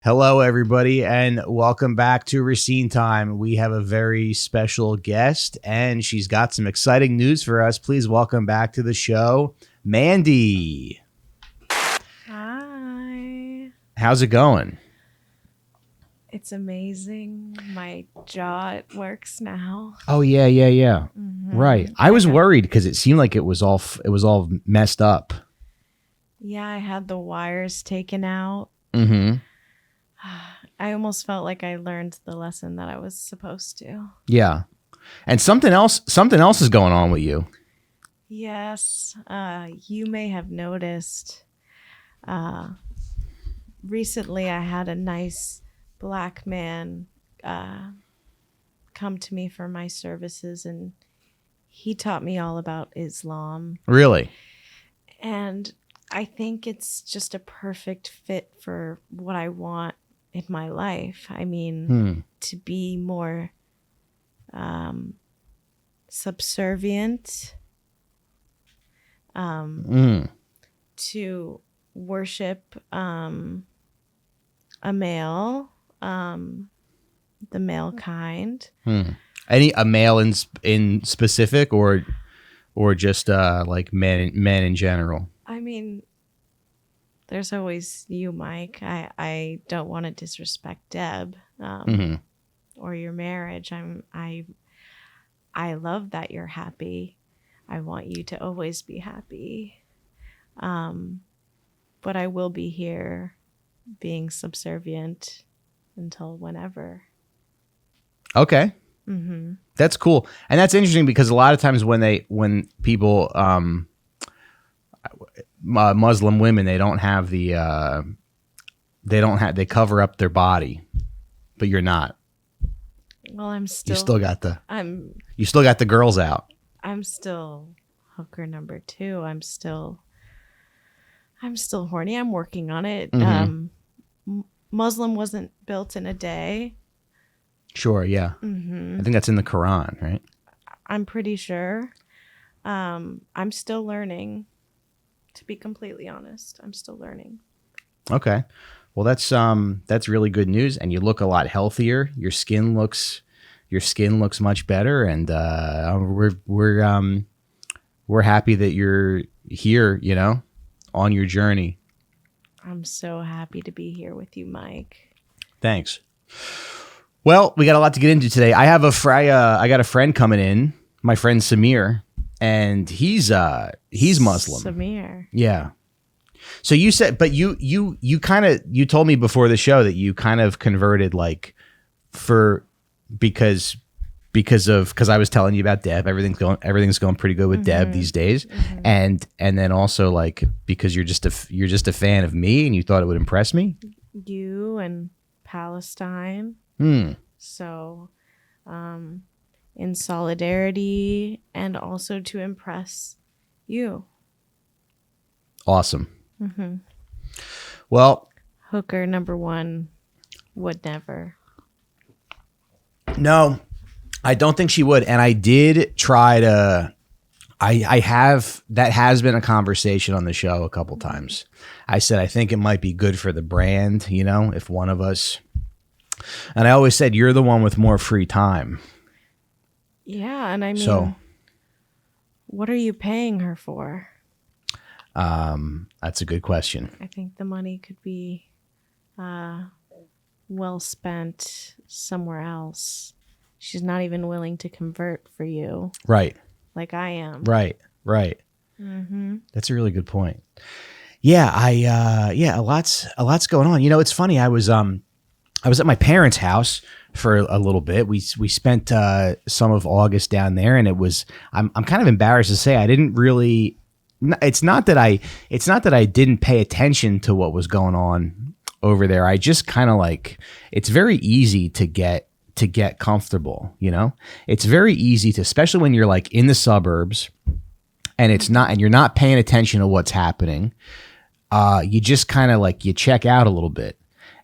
Hello, everybody, and welcome back to Recine Time. We have a very special guest, and she's got some exciting news for us. Please welcome back to the show, Mandy. Hi. How's it going? It's amazing. My jaw works now. Oh, yeah. Mm-hmm. Right. I was worried because it seemed like it was all messed up. Yeah, I had the wires taken out. Mm-hmm. I almost felt like I learned the lesson that I was supposed to. Yeah. And something else is going on with you. Yes. You may have noticed recently I had a nice black man come to me for my services, and he taught me all about Islam. Really? And I think it's just a perfect fit for what I want in my life. I mean, to be more subservient, to worship a male, the male kind. A male in specific, or just like men in general? I mean, there's always you, Mike. I don't want to disrespect Deb or your marriage. I love that you're happy. I want you to always be happy. But I will be here being subservient until whenever. Okay. Mm-hmm. That's cool. And that's interesting because a lot of times when people Muslim women, they cover up their body, but you're not. Well, you still got the girls out. I'm still hooker number 2. I'm still horny. I'm working on it. Mm-hmm. Muslim wasn't built in a day. Sure. Yeah. Mm-hmm. I think that's in the Quran, right? I'm pretty sure. I'm still learning. To be completely honest, I'm still learning. Okay. Well, that's really good news, and you look a lot healthier. Your skin looks much better, and we're happy that you're here, on your journey. I'm so happy to be here with you, Mike. Thanks. Well, we got a lot to get into today. I got a friend coming in, my friend Samir. And he's Muslim. Samir. Yeah. So you said, but you told me before the show that you kind of converted because I was telling you about Deb. Everything's going pretty good with Deb these days, and then also because you're just a fan of me and you thought it would impress me. You and Palestine. So, in solidarity and also to impress you. Awesome. Mm-hmm. Well, hooker number 1 would never. No, I don't think she would. And I did try to. That has been a conversation on the show a couple times. I said I think it might be good for the brand, if one of us. And I always said you're the one with more free time. Yeah, and I mean, what are you paying her for? That's a good question. I think the money could be well spent somewhere else. She's not even willing to convert for you. Right. Like I am. Right. Mm-hmm. That's a really good point. Yeah, a lot's going on. It's funny. I was at my parents' house for a little bit. We spent some of August down there, and it was. I'm kind of embarrassed to say I didn't really. It's not that I didn't pay attention to what was going on over there. I just kind of it's very easy to get comfortable. It's very easy to, especially when you're in the suburbs, and you're not paying attention to what's happening. You just kind of you check out a little bit.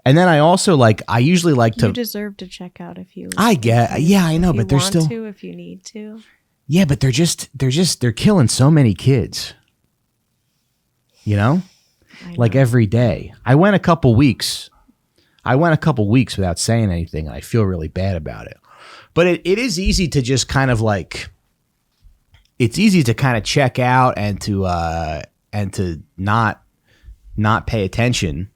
And then I also I usually to. You deserve to check out if you. I get, yeah, I know, but they're still. If you need to. Yeah, but they're killing so many kids. Every day. I went a couple weeks I went a couple weeks without saying anything, and I feel really bad about it. But it is easy to just kind of like, it's easy to kind of check out and to not pay attention.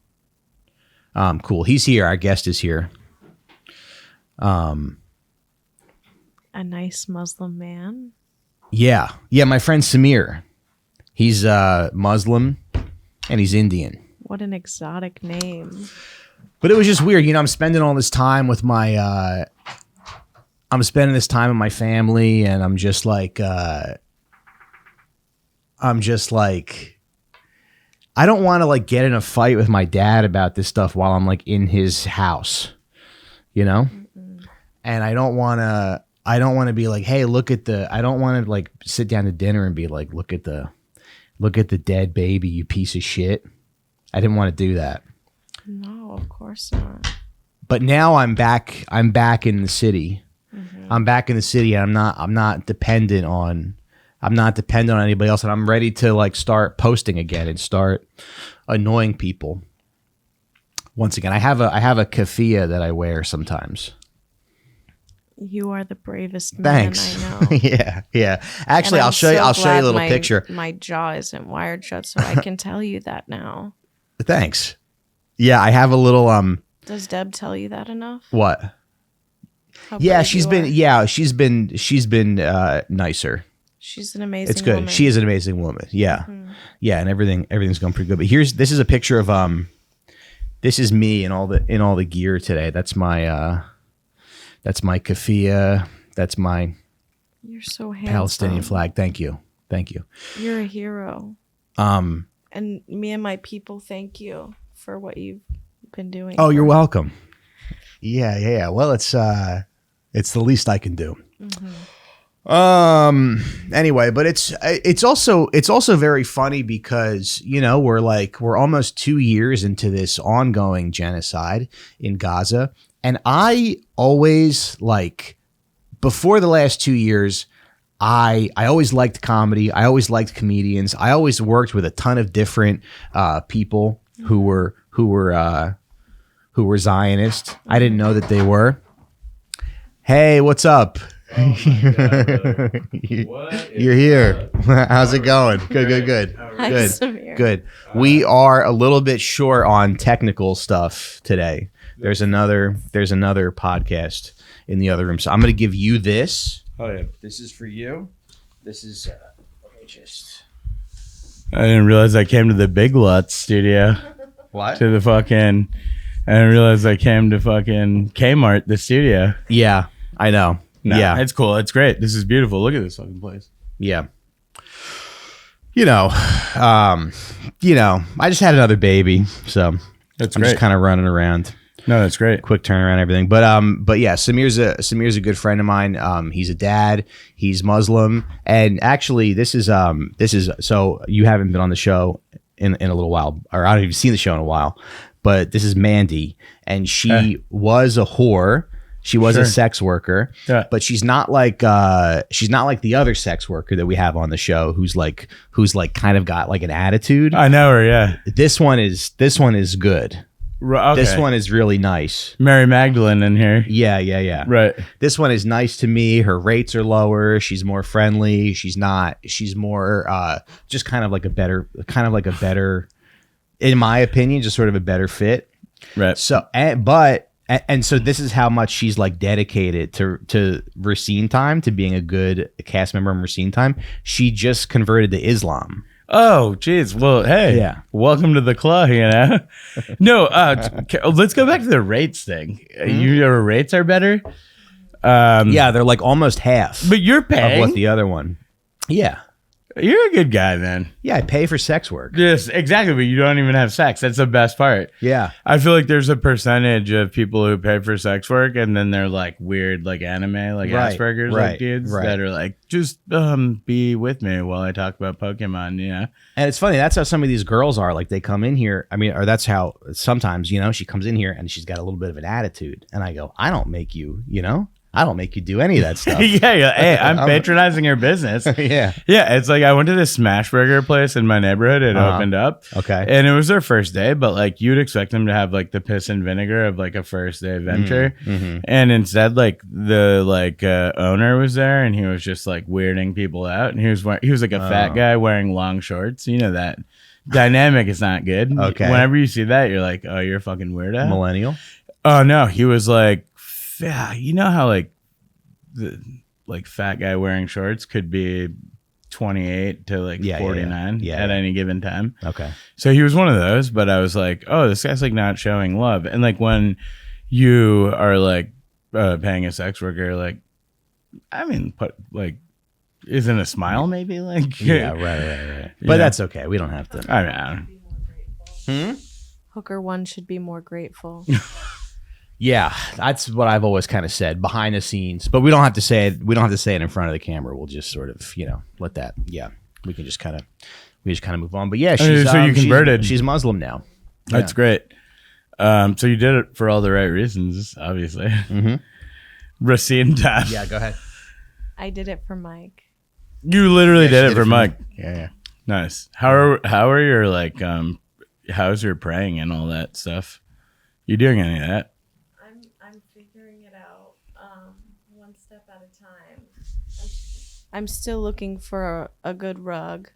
Cool. He's here. Our guest is here. A nice Muslim man. Yeah. Yeah. My friend Samir. He's Muslim and he's Indian. What an exotic name. But it was just weird. I'm spending all this time with my, I'm spending this time with my family, and I'm just like, I don't want to like get in a fight with my dad about this stuff while I'm like in his house, And I don't want to be like, hey, I don't want to like sit down to dinner and be like, look at the dead baby, you piece of shit. I didn't want to do that. No, of course not. But now I'm back in the city. I'm back in the city, and I'm not dependent on anybody else, and I'm ready to like start posting again and start annoying people. Once again, I have a keffiyeh that I wear sometimes. You are the bravest man Thanks. I know. yeah. Actually, I'll show you a little picture. My jaw isn't wired shut, so I can tell you that now. Thanks. Yeah, I have a little Does Deb tell you that enough? What? Yeah, she's been nicer. She's an amazing It's good. woman. She is an amazing woman. Yeah. Yeah, and everything's going pretty good. But this is a picture of this is me in all the gear today. That's my keffiyeh. That's my You're so handsome. Palestinian flag. Thank you. You're a hero. And me and my people thank you for what you've been doing. Oh, you're welcome. Yeah. Well, it's the least I can do. Anyway, but it's also very funny because we're almost 2 years into this ongoing genocide in Gaza, and I always before the last 2 years, I always liked comedy. I always liked comedians. I always worked with a ton of different people who were Zionist. I didn't know that they were. Hey, what's up? Oh my God, You're here. How's it going? Good. Hi, Samir. Good. We are a little bit short on technical stuff today. There's another podcast in the other room. So I'm going to give you this. Oh yeah. This is for you. This is let me just. I didn't realize I came to the Big Lots studio. What? I didn't realize I came to fucking Kmart, the studio. Yeah, I know. No, yeah, it's cool. It's great. This is beautiful. Look at this fucking place. Yeah. I just had another baby, so I'm just kind of running around. No, that's great. Quick turnaround, everything. But yeah, Samir's a good friend of mine. He's a dad. He's Muslim, and actually, this is so you haven't been on the show in a little while, or I don't even seen the show in a while. But this is Mandy, and she was a whore. She was a sex worker, but she's not like the other sex worker that we have on the show, who's kind of got like an attitude. I know her, yeah. This one is good. Okay. This one is really nice. Mary Magdalene in here. Yeah. Right. This one is nice to me. Her rates are lower. She's more friendly. She's more just kind of like a better, in my opinion, just sort of a better fit. Right. So, and so this is how much she's like dedicated to Recine Time, to being a good cast member on Recine Time. She just converted to Islam. Oh, geez. Well, hey, yeah. Welcome to the club, No, let's go back to the rates thing. Your rates are better? Yeah, they're like almost half. But you're paying? Of what the other one. Yeah. You're a good guy, then. Yeah, I pay for sex work. Yes, exactly, but you don't even have sex. That's the best part. Yeah. I feel like there's a percentage of people who pay for sex work, and then they're like weird, like anime, like Asperger's, like dudes that are like, just be with me while I talk about Pokemon, And it's funny, that's how some of these girls are. Like, they come in here, or that's how sometimes, she comes in here and she's got a little bit of an attitude. And I go, I don't make you, I don't make you do any of that stuff. yeah. Hey, I'm patronizing your business. Yeah. Yeah. It's like I went to this smash burger place in my neighborhood. It opened up. Okay. And it was their first day, but like you'd expect them to have like the piss and vinegar of like a first day venture. And instead, like the owner was there and he was just like weirding people out. And he was like a fat guy wearing long shorts. You know that dynamic is not good. Okay. Whenever you see that, you're like, oh, you're a fucking weirdo. Millennial. Oh no, he was like, yeah, you know how like the fat guy wearing shorts could be 28 to 49 at any given time. Okay. So he was one of those, but I was like, oh, this guy's like not showing love. And like when you are like paying a sex worker, like, I mean, isn't a smile maybe like? Yeah, right. But that's okay. We don't have to. I mean, Hooker one should be more grateful. Yeah, that's what I've always kind of said behind the scenes, but we don't have to say it. We don't have to say it in front of the camera. We'll just sort of, let that. Yeah, we can just kind of move on. But yeah, she's so you converted. She's Muslim now. That's great. So you did it for all the right reasons, obviously. Racine time. Yeah, go ahead. I did it for Mike. You literally did it for Mike. Yeah. Nice. How are your how's your praying and all that stuff? You doing any of that? I'm figuring it out one step at a time. I'm still looking for a good rug.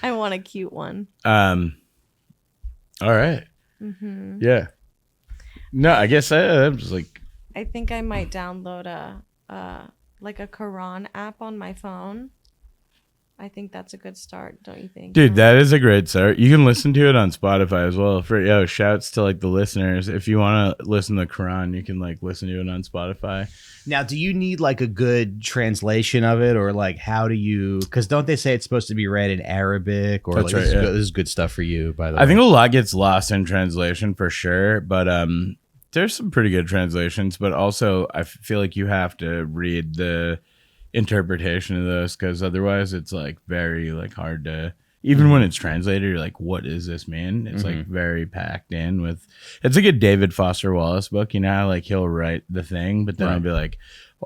I want a cute one. All right. Yeah. No, I guess I'm just like. I think I might download a Quran app on my phone. I think that's a good start, don't you think? Dude, that is a great start. You can listen to it on Spotify as well. Shouts to the listeners. If you want to listen to the Quran, you can listen to it on Spotify. Now, do you need a good translation of it, or how do you? Because don't they say it's supposed to be read in Arabic? Or That's right. This is good stuff for you, by the way. I think a lot gets lost in translation for sure, but there's some pretty good translations. But also, I feel like you have to read the interpretation of those, because otherwise it's very hard to, even when it's translated, you're like, what does this mean? It's very packed in with, it's like a David Foster Wallace book, how he'll write the thing, but then it'll be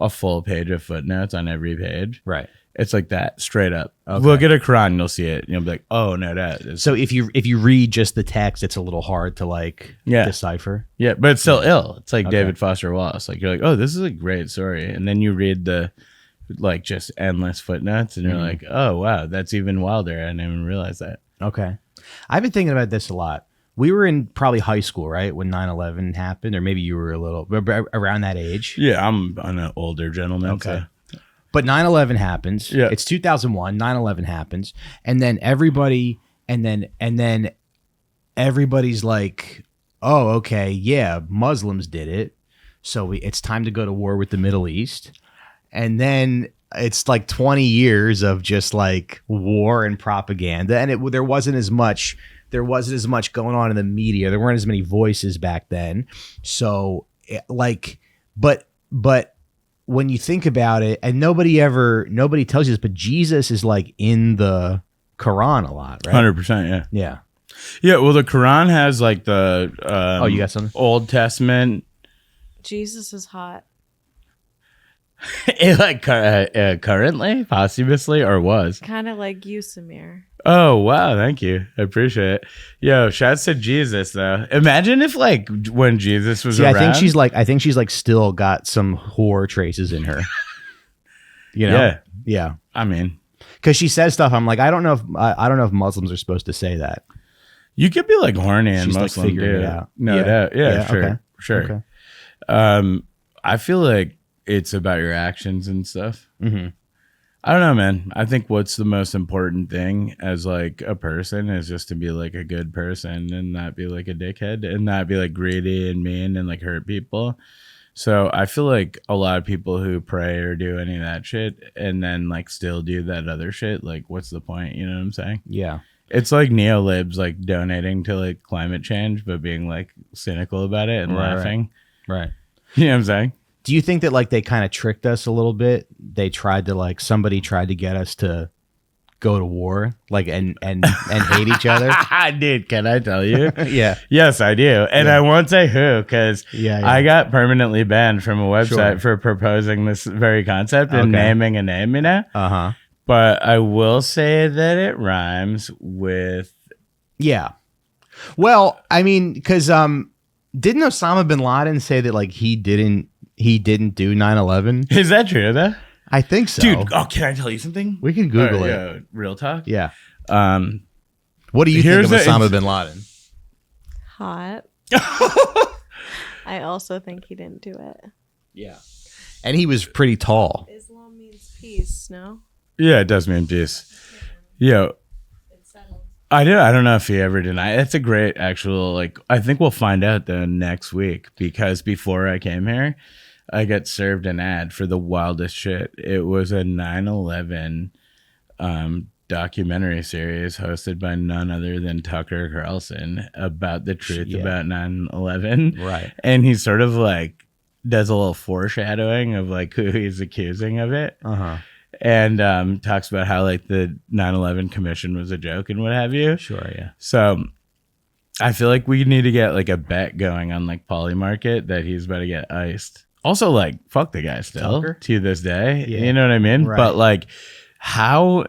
a full page of footnotes on every page. Right. It's like that straight up. Okay. Look at a Quran, you'll see it, and you'll be like, oh no, that is. So if you read just the text, it's a little hard to decipher. Yeah, but it's still ill. It's like David Foster Wallace. You're like, oh, this is a great story, and then you read the just endless footnotes, and you're like, oh wow, that's even wilder. I didn't even realize that. Okay. I've been thinking about this a lot. We were in probably high school, right, when 9/11 happened, or maybe you were a little around that age. Yeah, I'm an older gentleman. Okay. So. But 9/11 happens. Yeah. It's 2001. 9/11 happens, and then everybody, and then everybody's like, oh, okay, yeah, Muslims did it, so it's time to go to war with the Middle East. And then it's 20 years of just war and propaganda, and there wasn't as much going on in the media. There weren't as many voices back then. So but when you think about it, and nobody tells you this, but Jesus is in the Quran a lot, right? 100%, yeah. Yeah, well, the Quran has the you got something? Old Testament. Jesus is hot. Currently, posthumously, or was kind of like you, Samir. Oh wow, thank you, I appreciate it. Yo, shouts to Jesus though. Imagine if when Jesus was around. I think she's still got some whore traces in her. Yeah. I mean, because she says stuff. I'm I don't know if Muslims are supposed to say that. You could be horny and Muslim, figuring it out. No doubt. Yeah, sure, okay. Sure. Okay. I feel it's about your actions and stuff. I don't know, man. I think what's the most important thing as a person is just to be a good person and not be a dickhead and not be greedy and mean and hurt people. So I feel a lot of people who pray or do any of that shit and then still do that other shit, what's the point? You know what I'm saying? Yeah. It's neo-libs donating to climate change but being cynical about it and laughing. Right. You know what I'm saying? Do you think that they kind of tricked us a little bit? They tried to somebody tried to get us to go to war, like and hate each other? Dude, can I tell you? Yeah. Yes, I do. And I won't say who, because Yeah. I got permanently banned from a website for proposing this very concept and naming a name, you know? Uh-huh. But I will say that it rhymes with... Yeah. Well, I mean, because didn't Osama bin Laden say that like he didn't do 9/11? Is that true, though? I think so. Dude, can I tell you something? We can Google it. Yeah, real talk? Yeah. What do you think of Osama bin Laden? Hot. I also think he didn't do it. Yeah. And he was pretty tall. Islam means peace, no? Yeah, it does mean peace. Yeah. I don't know if he ever denied. That's a great actual, like, I think we'll find out though next week, because before I came here, I got served an ad for the wildest shit. It was a 9/11 documentary series hosted by none other than Tucker Carlson about the truth about 9/11. Right. And he sort of like does a little foreshadowing of like who he's accusing of it. Uh-huh. And talks about how like the 9/11 commission was a joke and what have you. Sure, yeah. So I feel like we need to get like a bet going on like Polymarket that he's about to get iced. Also, like, fuck the guy still Tucker? to this day. Yeah. You know what I mean? Right. But like, how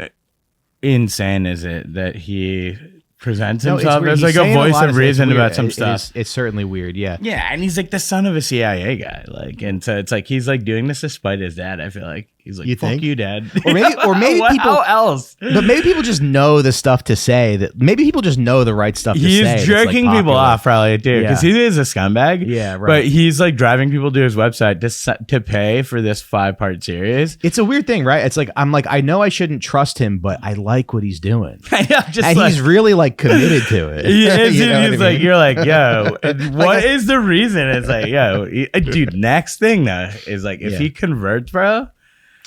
insane is it that he presents himself as like a voice of reason about some stuff? It's certainly weird, yeah. Yeah, and he's like the son of a CIA guy, like, and so it's like he's like doing this despite his dad. I feel like he's like, You "Fuck think? you, dad," Or maybe What- people how else? But maybe people just know the stuff to say. That maybe people just know the right stuff to say. He's that's, jerking like, people popular. off, probably too, because Yeah. he is a scumbag. Yeah, right. But he's like driving people to his website to pay for this 5-part series. It's a weird thing, right? It's like I know I shouldn't trust him, but I like what he's doing, Just and like, he's really like committed to it. He is, You know what he's I like, mean? you're like, yo, what is the reason? It's like, yo, dude, next thing though is like, if he converts, bro,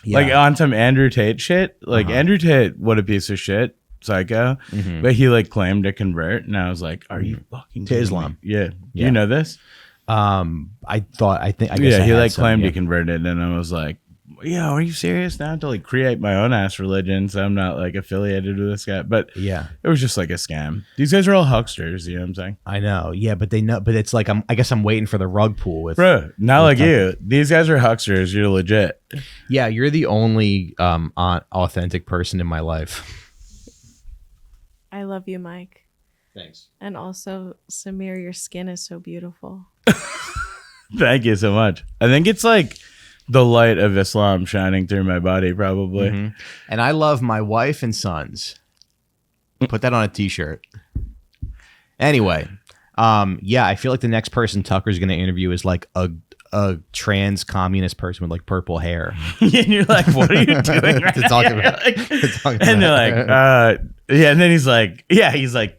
Yeah. like on some Andrew Tate shit, like Uh-huh. Andrew Tate, what a piece of shit, psycho. Mhm. But he like claimed to convert, and I was like, are you fucking To kidding Islam? me? Yeah. Yeah. You know this? I guess Yeah, I he had like some, claimed yeah. he converted, and I was like, yeah, are you serious now to like create my own ass religion? So I'm not like affiliated with this guy, but Yeah, it was just like a scam. These guys are all hucksters. You know what I'm saying? I know. Yeah, but they know. But it's like I guess I'm waiting for the rug pull with. Bro, not like Tucker. you. These guys are hucksters. You're legit. Yeah, you're the only authentic person in my life. I love you, Mike. Thanks. And also, Samir, your skin is so beautiful. Thank you so much. I think it's like the light of Islam shining through my body, probably. Mhm. And I love my wife and sons. Put that on a t-shirt. Anyway, yeah, I feel like the next person Tucker's going to interview is like a trans communist person with like purple hair. And you're like, what are you doing right To talk now? about- Like- to talk and they're about- like, yeah. And then he's like,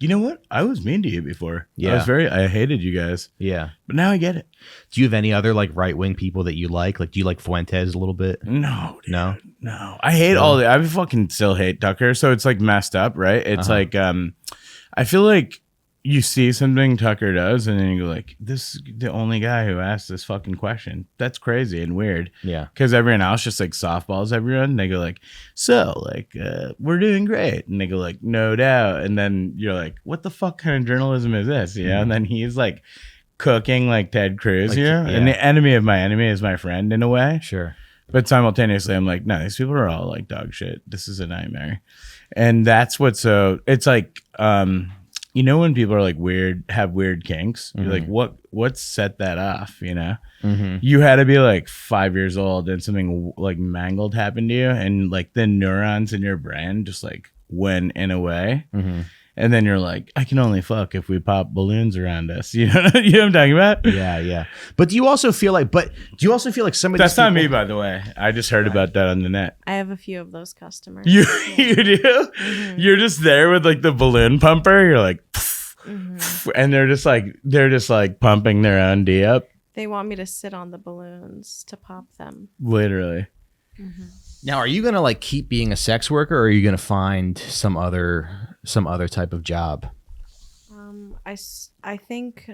you know what? I was mean to you before. Yeah. I hated you guys, Yeah. but now I get it. Do you have any other like right-wing people that you like? Like, do you like Fuentes a little bit? No, dude. No? No, I hate all the. I fucking still hate Tucker. So it's like messed up, right? It's like, I feel like you see something Tucker does, and then you go like, "This is the only guy who asked this fucking question." That's crazy and weird. Yeah. Because everyone else just like softballs everyone. They go like, "So like, we're doing great," and they go like, "No doubt." And then you're like, "What the fuck kind of journalism is this?" You know? And then he's like cooking like Ted Cruz, Like, you know? yeah. And the enemy of my enemy is my friend in a way. Sure. But simultaneously, I'm like, no, these people are all like dog shit. This is a nightmare. And that's what's so, it's like, you know, when people are like weird, have weird kinks, you're like, what set that off? You know, you had to be like 5 years old and something like mangled happened to you. And like the neurons in your brain just like went in a way. And then you're like, I can only fuck if we pop balloons around us. You know what I'm talking about? Yeah, yeah. But do you also feel like some of That's these not people- me, by the way. I just heard about that on the net. I have a few of those customers. You do? You're just there with like the balloon pumper. You're like, and they're just like pumping their own D up. They want me to sit on the balloons to pop them. Literally. Now, are you gonna like keep being a sex worker, or are you gonna find some other type of job? I think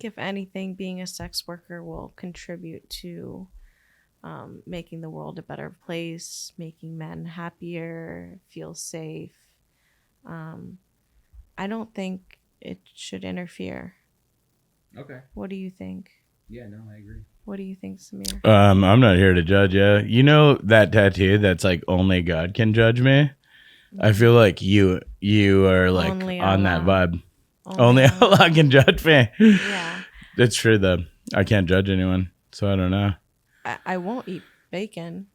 if anything, being a sex worker will contribute to making the world a better place, making men happier, feel safe. I don't think it should interfere. Okay. What do you think? Yeah, no, I agree. What do you think, Samir? I'm not here to judge you. You know that tattoo that's like only God can judge me? I feel like you are like Only on that Allah. vibe. Only Allah can judge me. Yeah. That's true though. I can't judge anyone, so I don't know. I won't eat bacon,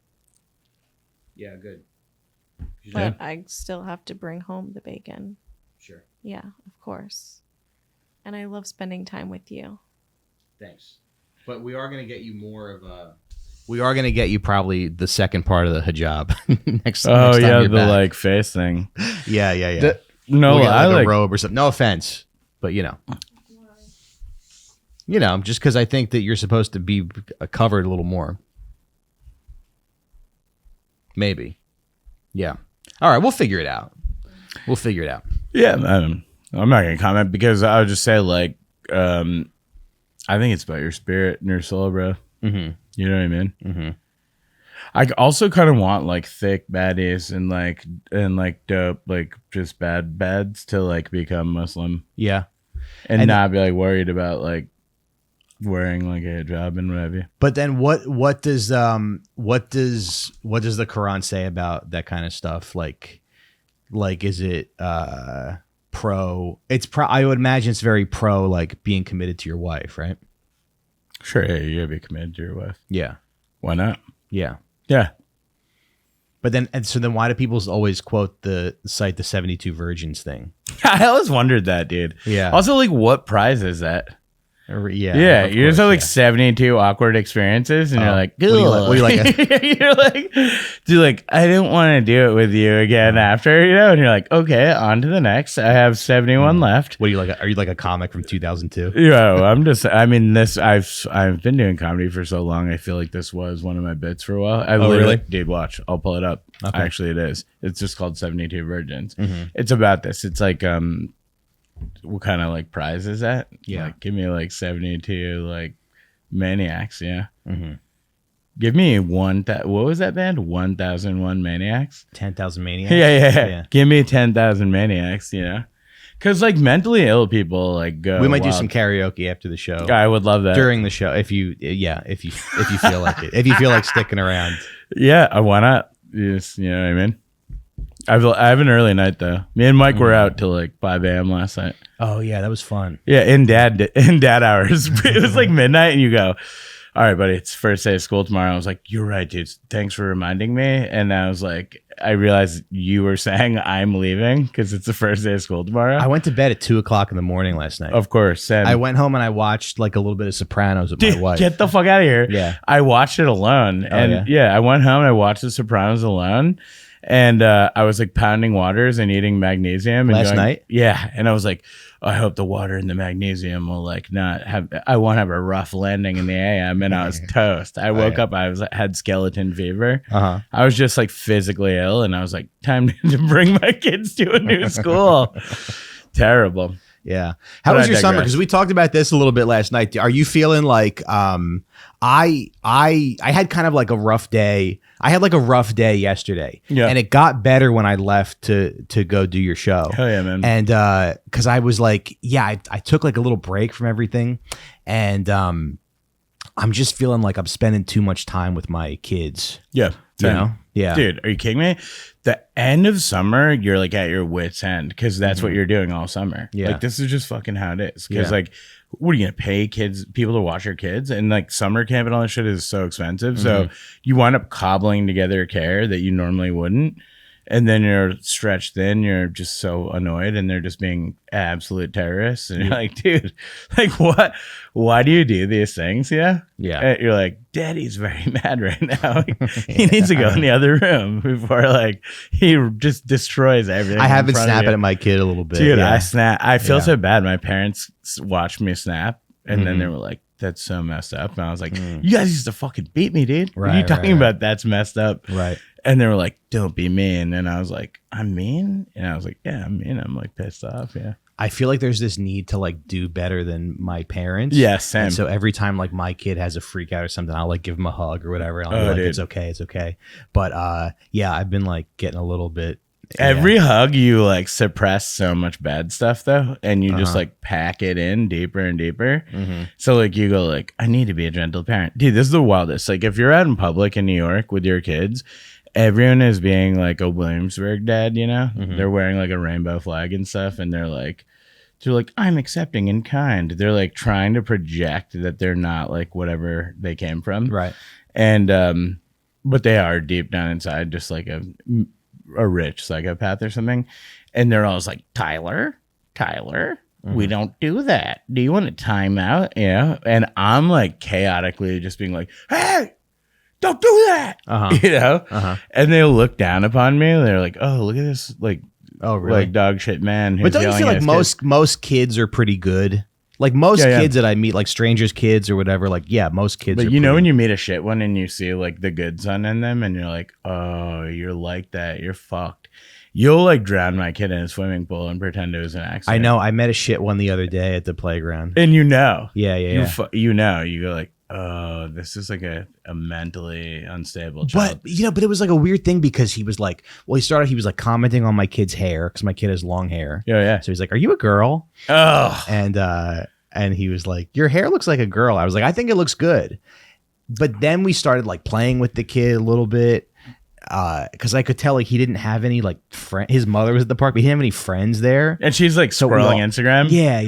Yeah, good. but I still have to bring home the bacon. Sure. Yeah, of course. And I love spending time with you. Thanks. But we are going to get you more of a... We are going to get you probably the second part of the hijab next time Yeah, you're the back. like face thing. Yeah. No, We'll get, I like like a robe or something. No offense, but just because I think that you're supposed to be covered a little more. Maybe. Yeah. All right, we'll figure it out. Yeah, I'm not gonna comment because I would just say like, I think it's about your spirit and your soul, bro. Mm-hmm. You know what I mean? Mm-hmm. I also kind of want like thick baddies and like dope, like just bad bads to like become Muslim Yeah. and not be like worried about like wearing like a hijab and whatever. But then what does the Quran say about that kind of stuff? Like is it pro? I would imagine it's very pro like being committed to your wife, right? Sure, yeah, you gotta be committed to your wife. Yeah. Why not? Yeah. Yeah. But then why do people always cite the 72 virgins thing? I always wondered that, dude. Yeah. Also, like, what prize is that? Yeah. You just have like 72 awkward experiences, and you're like, what do you like? You're like, dude, like, I didn't want to do it with you again after, and you're like, okay, on to the next. I have 71 left. What do you like? Are you like a comic from 2002? I've been doing comedy for so long. I feel like this was one of my bits for a while. Really? Dude, watch. I'll pull it up. Okay. Actually, it is. It's just called 72 Virgins. Mm-hmm. It's about this. It's like, what kind of like prize is that? Yeah. Like, give me like 72 like maniacs. Yeah. Mm-hmm. Give me what was that band? 1001 Maniacs. 10,000 maniacs. Yeah. Give me 10,000 maniacs. You know, because like mentally ill people like go. We might do wild. some karaoke after the show. I would love that During the show, if you feel like it, if you feel like sticking around. Yeah, why not? Just, you know what I mean. I have an early night though. Me and Mike were out till like 5 a.m. last night. Oh yeah, that was fun. Yeah, in dad hours. It was like midnight, and you go, all right, buddy, it's first day of school tomorrow. I was like, you're right, dude. Thanks for reminding me. And I was like, I realized you were saying I'm leaving because it's the first day of school tomorrow. I went to bed at 2:00 in the morning last night. Of course. And I went home and I watched like a little bit of Sopranos with my wife. Get the fuck out of here. Yeah. I watched it alone. Oh, And I went home and I watched The Sopranos alone. And I was like pounding waters and eating magnesium. And Last night? Yeah. And I was like, I hope the water and the magnesium will like I won't have a rough landing in the AM. And I was toast. I woke up, had skeleton fever. Uh-huh. I was just like physically ill. And I was like, time to bring my kids to a new school. Terrible. Yeah. How was your summer? Because we talked about this a little bit last night. Are you feeling like I had kind of like a rough day. I had like a rough day yesterday. Yeah. And it got better when I left to go do your show. Hell yeah, man. And because I was like, I took like a little break from everything. And I'm just feeling like I'm spending too much time with my kids. Yeah. You know? Yeah. Dude, are you kidding me? The end of summer, you're like at your wit's end because that's what you're doing all summer. Yeah. Like this is just fucking how it is. Because Yeah. like, what are you gonna pay people to watch your kids? And like summer camp and all that shit is so expensive. So you wind up cobbling together care that you normally wouldn't. And then you're stretched thin. You're just so annoyed, and they're just being absolute terrorists. And you're like, dude, like what? Why do you do these things? Yeah, Yeah. And you're like, Daddy's very mad right now. He needs to go in the other room before like he just destroys everything. I have in been front of snapping you. at my kid a little bit. Dude, yeah. I snap. I feel Yeah. so bad. My parents watched me snap, and then they were like, "That's so messed up." And I was like, "You guys used to fucking beat me, dude. What are you Right, talking right. about? That's messed up." Right. And they were like, "Don't be mean." And I was like, "I'm mean." And I was like, "Yeah, I'm mean. I'm like pissed off." Yeah. I feel like there's this need to like do better than my parents. Yeah, same. And so every time like my kid has a freak out or something, I'll like give him a hug or whatever. And I'll be like, dude. it's okay. But yeah, I've been like getting a little bit. Every hug, you like suppress so much bad stuff though, and you just like pack it in deeper and deeper. So like you go like, I need to be a gentle parent, dude. This is the wildest. Like if you're out in public in New York with your kids, everyone is being like a Williamsburg dad. You know, they're wearing like a rainbow flag and stuff, and they're like, I'm accepting and kind. They're like trying to project that they're not like whatever they came from, Right. And but they are deep down inside just like a rich psychopath or something, and they're always like, Tyler, we don't do that. Do you want a timeout? Yeah. And I'm like chaotically just being like, hey, don't do that. You know? And they'll look down upon me. They're like, oh, look at this, like, oh, really? Like dog shit man. But don't you feel like most kids are pretty good? Like most kids that I meet, like strangers' kids or whatever, like, yeah, most kids But are you know pretty- when you meet a shit one and you see like the good son in them and you're like, oh, you're like that. You're fucked. You'll like drown my kid in a swimming pool and pretend it was an accident. I know. I met a shit one the other day at the playground. And you know. Yeah. You know. You go like, oh, this is like a mentally unstable child. But it was like a weird thing because he was like, well, he was like commenting on my kid's hair because my kid has long hair. Yeah. So he's like, are you a girl? Oh. And he was like, your hair looks like a girl. I was like, I think it looks good. But then we started like playing with the kid a little bit because I could tell like he didn't have any like friend. His mother was at the park, but he didn't have any friends there. And she's like scrolling Instagram. Yeah.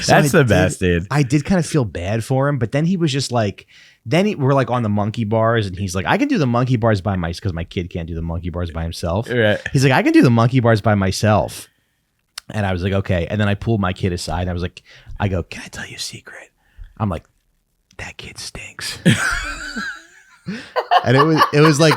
That's the best, dude. I did kind of feel bad for him, but then he was just like, we're like on the monkey bars, and he's like, I can do the monkey bars by myself because my kid can't do the monkey bars by himself. Right. He's like, I can do the monkey bars by myself. And I was like, okay. And then I pulled my kid aside and I was like, can I tell you a secret? I'm like, that kid stinks. And it was like,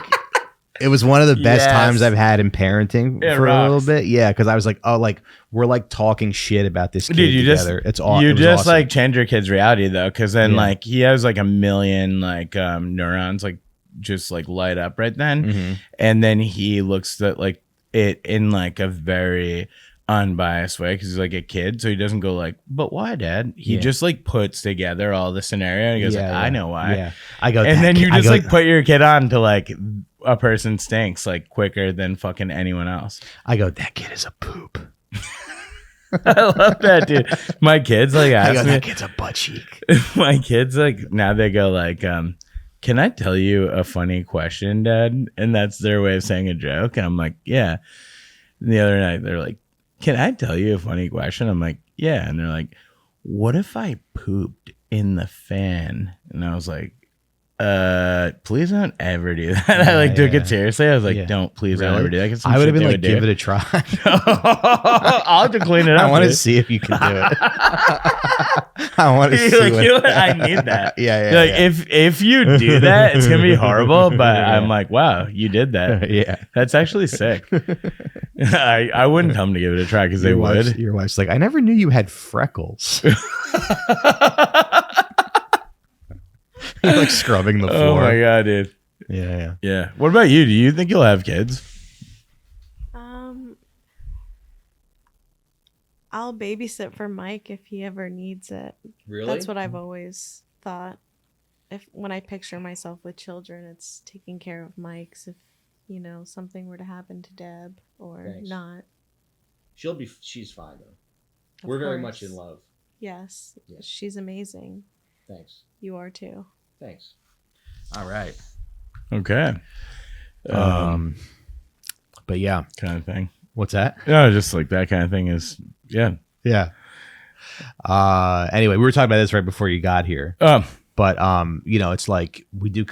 it was one of the best times I've had in parenting for a little bit. Yeah. Cause I was like, oh, like we're like talking shit about this kid together. It's awesome. You just awesome. Like change your kid's reality though. Cause then like he has like a million like neurons like just like light up right then. And then he looks at like it in like a very unbiased way because he's like a kid, so he doesn't go like, but why, Dad? He just like puts together all the scenario and he goes like, I know why. Yeah. I go, and then you just like put your kid on to like a person stinks like quicker than fucking anyone else. I go, that kid is a poop. I love that, dude. My kids like ask me, that kid's a butt cheek. My kids like now they go like, can I tell you a funny question, Dad? And that's their way of saying a joke. And I'm like, yeah. And the other night they're like, can I tell you a funny question? I'm like, yeah. And they're like, what if I pooped in the fan? And I was like, please don't ever do that. I like took it seriously. I was like, don't please don't ever do that. I would have been like, give it a try. I'll have to clean it up. I want to see if you can do it. I want to see what I need that. Yeah. If you do that, it's gonna be horrible. But I'm like, wow, you did that. Yeah, that's actually sick. I wouldn't tell them to give it a try because they would. Your wife's like, I never knew you had freckles. You're like scrubbing the floor. Oh my god, dude. Yeah. What about you? Do you think you'll have kids? I'll babysit for Mike if he ever needs it. Really? That's what I've always thought. When I picture myself with children, it's taking care of Mike's if something were to happen to Deb or not. She's fine though. We're very much in love. Yes. She's amazing. Thanks. You are too. Thanks. All right. Okay. But yeah, kind of thing. What's that? No, just like that kind of thing is yeah. Anyway, we were talking about this right before you got here. But it's like we do.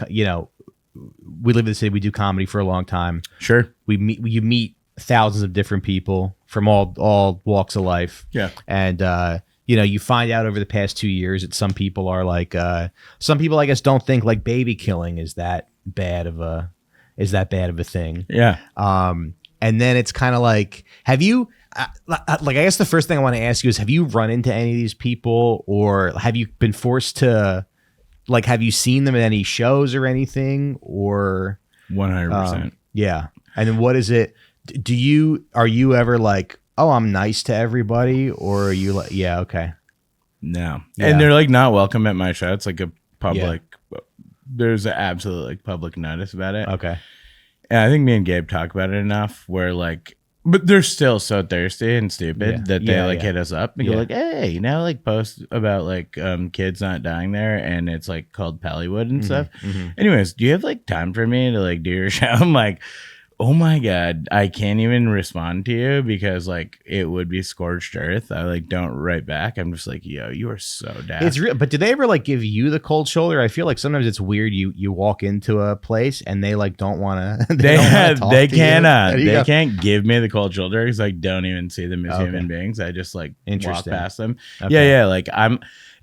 We live in the city. We do comedy for a long time. Sure. You meet thousands of different people from all walks of life. Yeah. And you find out over the past 2 years that some people are like, some people I guess don't think like baby killing is that bad of a thing. Yeah. And then it's kind of like, have you, I guess the first thing I want to ask you is, have you run into any of these people, or have you been forced to, like, have you seen them at any shows or anything, or 100%? Yeah. And then what is it? Are you ever like, oh, I'm nice to everybody, or are you like, yeah, okay. No. Yeah. And they're like not welcome at my show. It's like a public, there's an absolute like public notice about it. Okay. And I think me and Gabe talk about it enough where like, but they're still so thirsty and stupid that they like hit us up and go like, hey, you know, like post about like kids not dying there, and it's like called Pallywood and stuff. Anyways, do you have like time for me to like do your show? I'm like, oh my God, I can't even respond to you because like it would be scorched earth. I like don't write back. I'm just like, yo, you are so daft. It's real, but do they ever like give you the cold shoulder? I feel like sometimes it's weird. You walk into a place and they like don't want to. They can't give me the cold shoulder because I don't even see them as human beings. I just like walk past them. Okay. Yeah. Like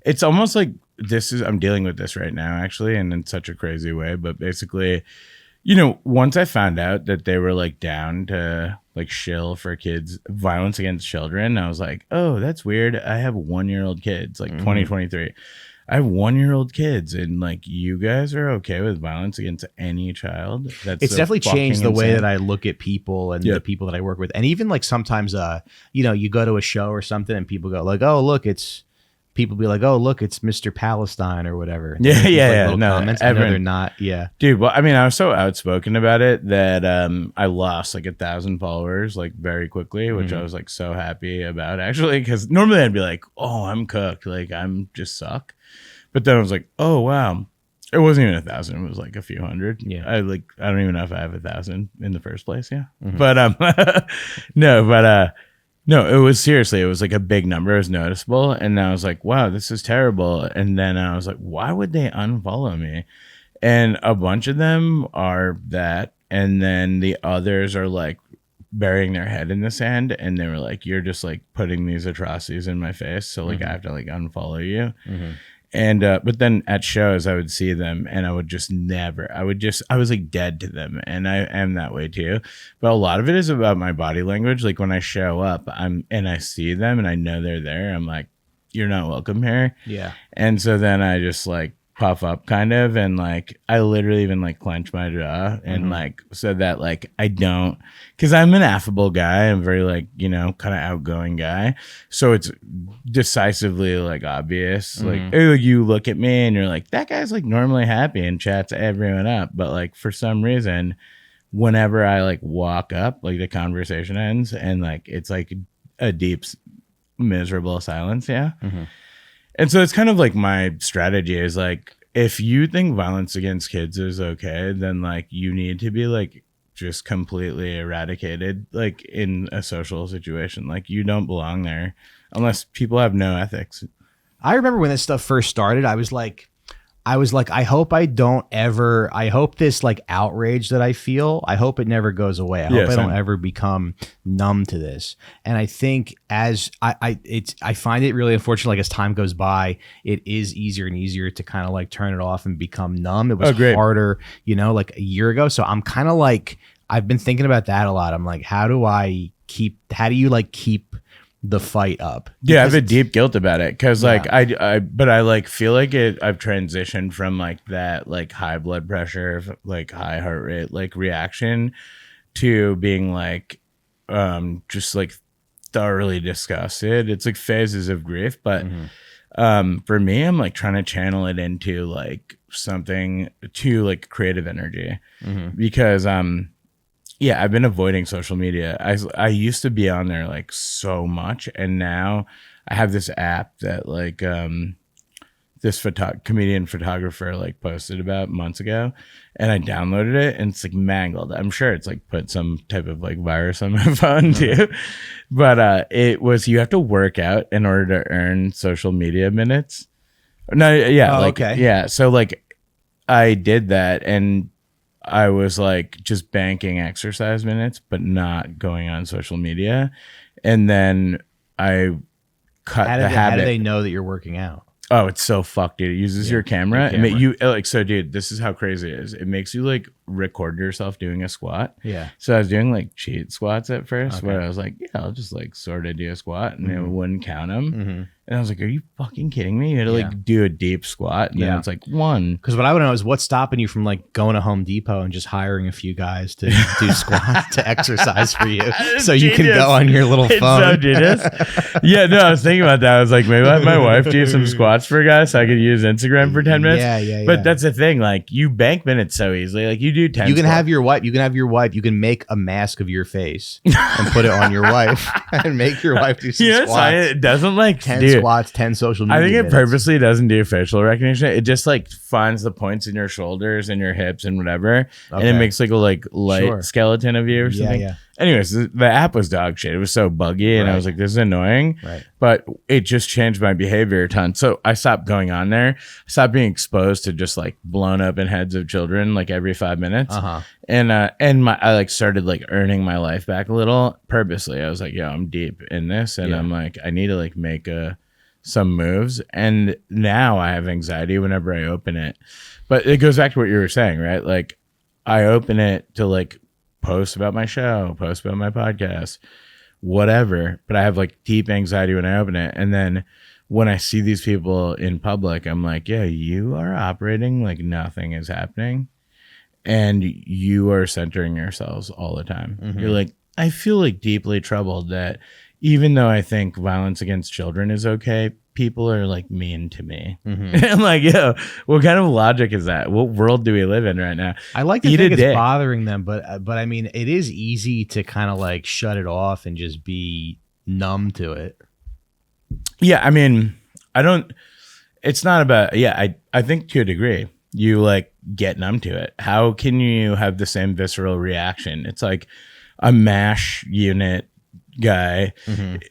it's almost like I'm dealing with this right now actually, and in such a crazy way. But basically, you know, once I found out that they were like down to like shill for kids, violence against children, I was like, oh, that's weird. I have 1-year-old kids, like 2023. I have 1-year-old kids, and like you guys are okay with violence against any child. It's so definitely changed the way that I look at people and the people that I work with. And even like sometimes, you know, you go to a show or something and people go like, oh, look, people be like, oh, look, it's Mr. Palestine or whatever. No, comments. I know they're not. Yeah. Dude, well, I mean, I was so outspoken about it that I lost like 1,000 followers like very quickly, which I was like so happy about actually, because normally I'd be like, oh, I'm cooked. Like I'm just suck. But then I was like, oh, wow. It wasn't even 1,000. It was like a few hundred. Yeah. I don't even know if I have 1,000 in the first place. Yeah. But no, it was seriously, it was like a big number. It was noticeable. And I was like, wow, this is terrible. And then I was like, why would they unfollow me? And a bunch of them are that. And then the others are like burying their head in the sand. And they were like, you're just like putting these atrocities in my face. So like I have to like unfollow you. And but then at shows I would see them and I would just I was like dead to them, and I am that way too. But a lot of it is about my body language. Like when I show up and I see them and I know they're there, I'm like, you're not welcome here. Yeah. And so then I just like puff up kind of, and like I literally even like clench my jaw and like so that like I don't, because I'm an affable guy, I'm very like, you know, kind of outgoing guy, so it's decisively like obvious like, oh, you look at me and you're like, that guy's like normally happy and chats everyone up, but like for some reason whenever I like walk up, like the conversation ends and like it's like a deep miserable silence. And so it's kind of like my strategy is like, if you think violence against kids is okay, then like you need to be like just completely eradicated, like in a social situation. Like you don't belong there unless people have no ethics. I remember when this stuff first started, I was like, I hope I hope this like outrage that I feel, I hope it never goes away. I hope I don't ever become numb to this. And I think as I find it really unfortunate, like as time goes by, it is easier and easier to kind of like turn it off and become numb. It was harder, you know, like a year ago. So I'm kind of like, I've been thinking about that a lot. I'm like, how do you like keep the fight up? Because I have a deep guilt about it because like I like feel like I've transitioned from like that like high blood pressure, like high heart rate like reaction to being like just like thoroughly disgusted. It's like phases of grief, but for me, I'm like trying to channel it into like something to like creative energy because yeah, I've been avoiding social media. I used to be on there like so much, and now I have this app that like this comedian photographer like posted about months ago, and I downloaded it, and it's like mangled. I'm sure it's like put some type of like virus on my phone too, but it was, you have to work out in order to earn social media minutes. No, yeah, yeah. So like I did that, and I was like just banking exercise minutes, but not going on social media. And then I cut the habit. How do they know that you're working out? Oh, it's so fucked, dude. It uses your camera. You like, so dude, this is how crazy it is. It makes you like record yourself doing a squat. Yeah. So I was doing like cheat squats at first, Okay. where I was like, yeah, I'll just like sort of do a squat, and it wouldn't count them. And I was like, are you fucking kidding me? You had to like do a deep squat, and then it's like one. Because what I want to know is what's stopping you from like going to Home Depot and just hiring a few guys to do squats to exercise for you, so you can go on your little It's phone. so genius. Yeah, no, I was thinking about that. I was like, maybe I'll have my wife do some squats for a guy so I could use Instagram for 10 minutes. Yeah. But that's the thing. Like, you bank minutes so easily. Like, you do 10 You can squats. have your wife. You can have your wife. You can make a mask of your face and put it on your wife and make your wife do some You know, squats. it doesn't like 10 dude, squats, 10 social media I think it minutes. purposely doesn't do facial recognition. It just like finds the points in your shoulders and your hips and whatever, and it Okay. makes like a light Sure. skeleton of you or something. Yeah. Anyways, the app was dog shit. It was so buggy, and I Right. was like, "This is annoying." Right. But it just changed my behavior a ton. So I stopped going on there. I stopped being exposed to just like blown open heads of children like every 5 minutes. And I like started like earning my life back a little purposely. I was like, "Yo, I'm deep in this," and I'm like, I need to like make some moves. And now I have anxiety whenever I open it. But it goes back to what you were saying, right? Like, I open it to like post about my show, post about my podcast, whatever. But I have like deep anxiety when I open it. And then when I see these people in public, I'm like, yeah, you are operating like nothing is happening. And you are centering yourselves all the time. You're like, I feel like deeply troubled that even though I think violence against children is okay, people are like mean to me. I'm like, yo, what kind of logic is that? What world do we live in right now? I like to Eat a think it's dick. bothering them, but I mean, it is easy to kind of like shut it off and just be numb to it. Yeah, I mean, it's not about, I think to a degree, you like get numb to it. How can you have the same visceral reaction? It's like a MASH unit guy,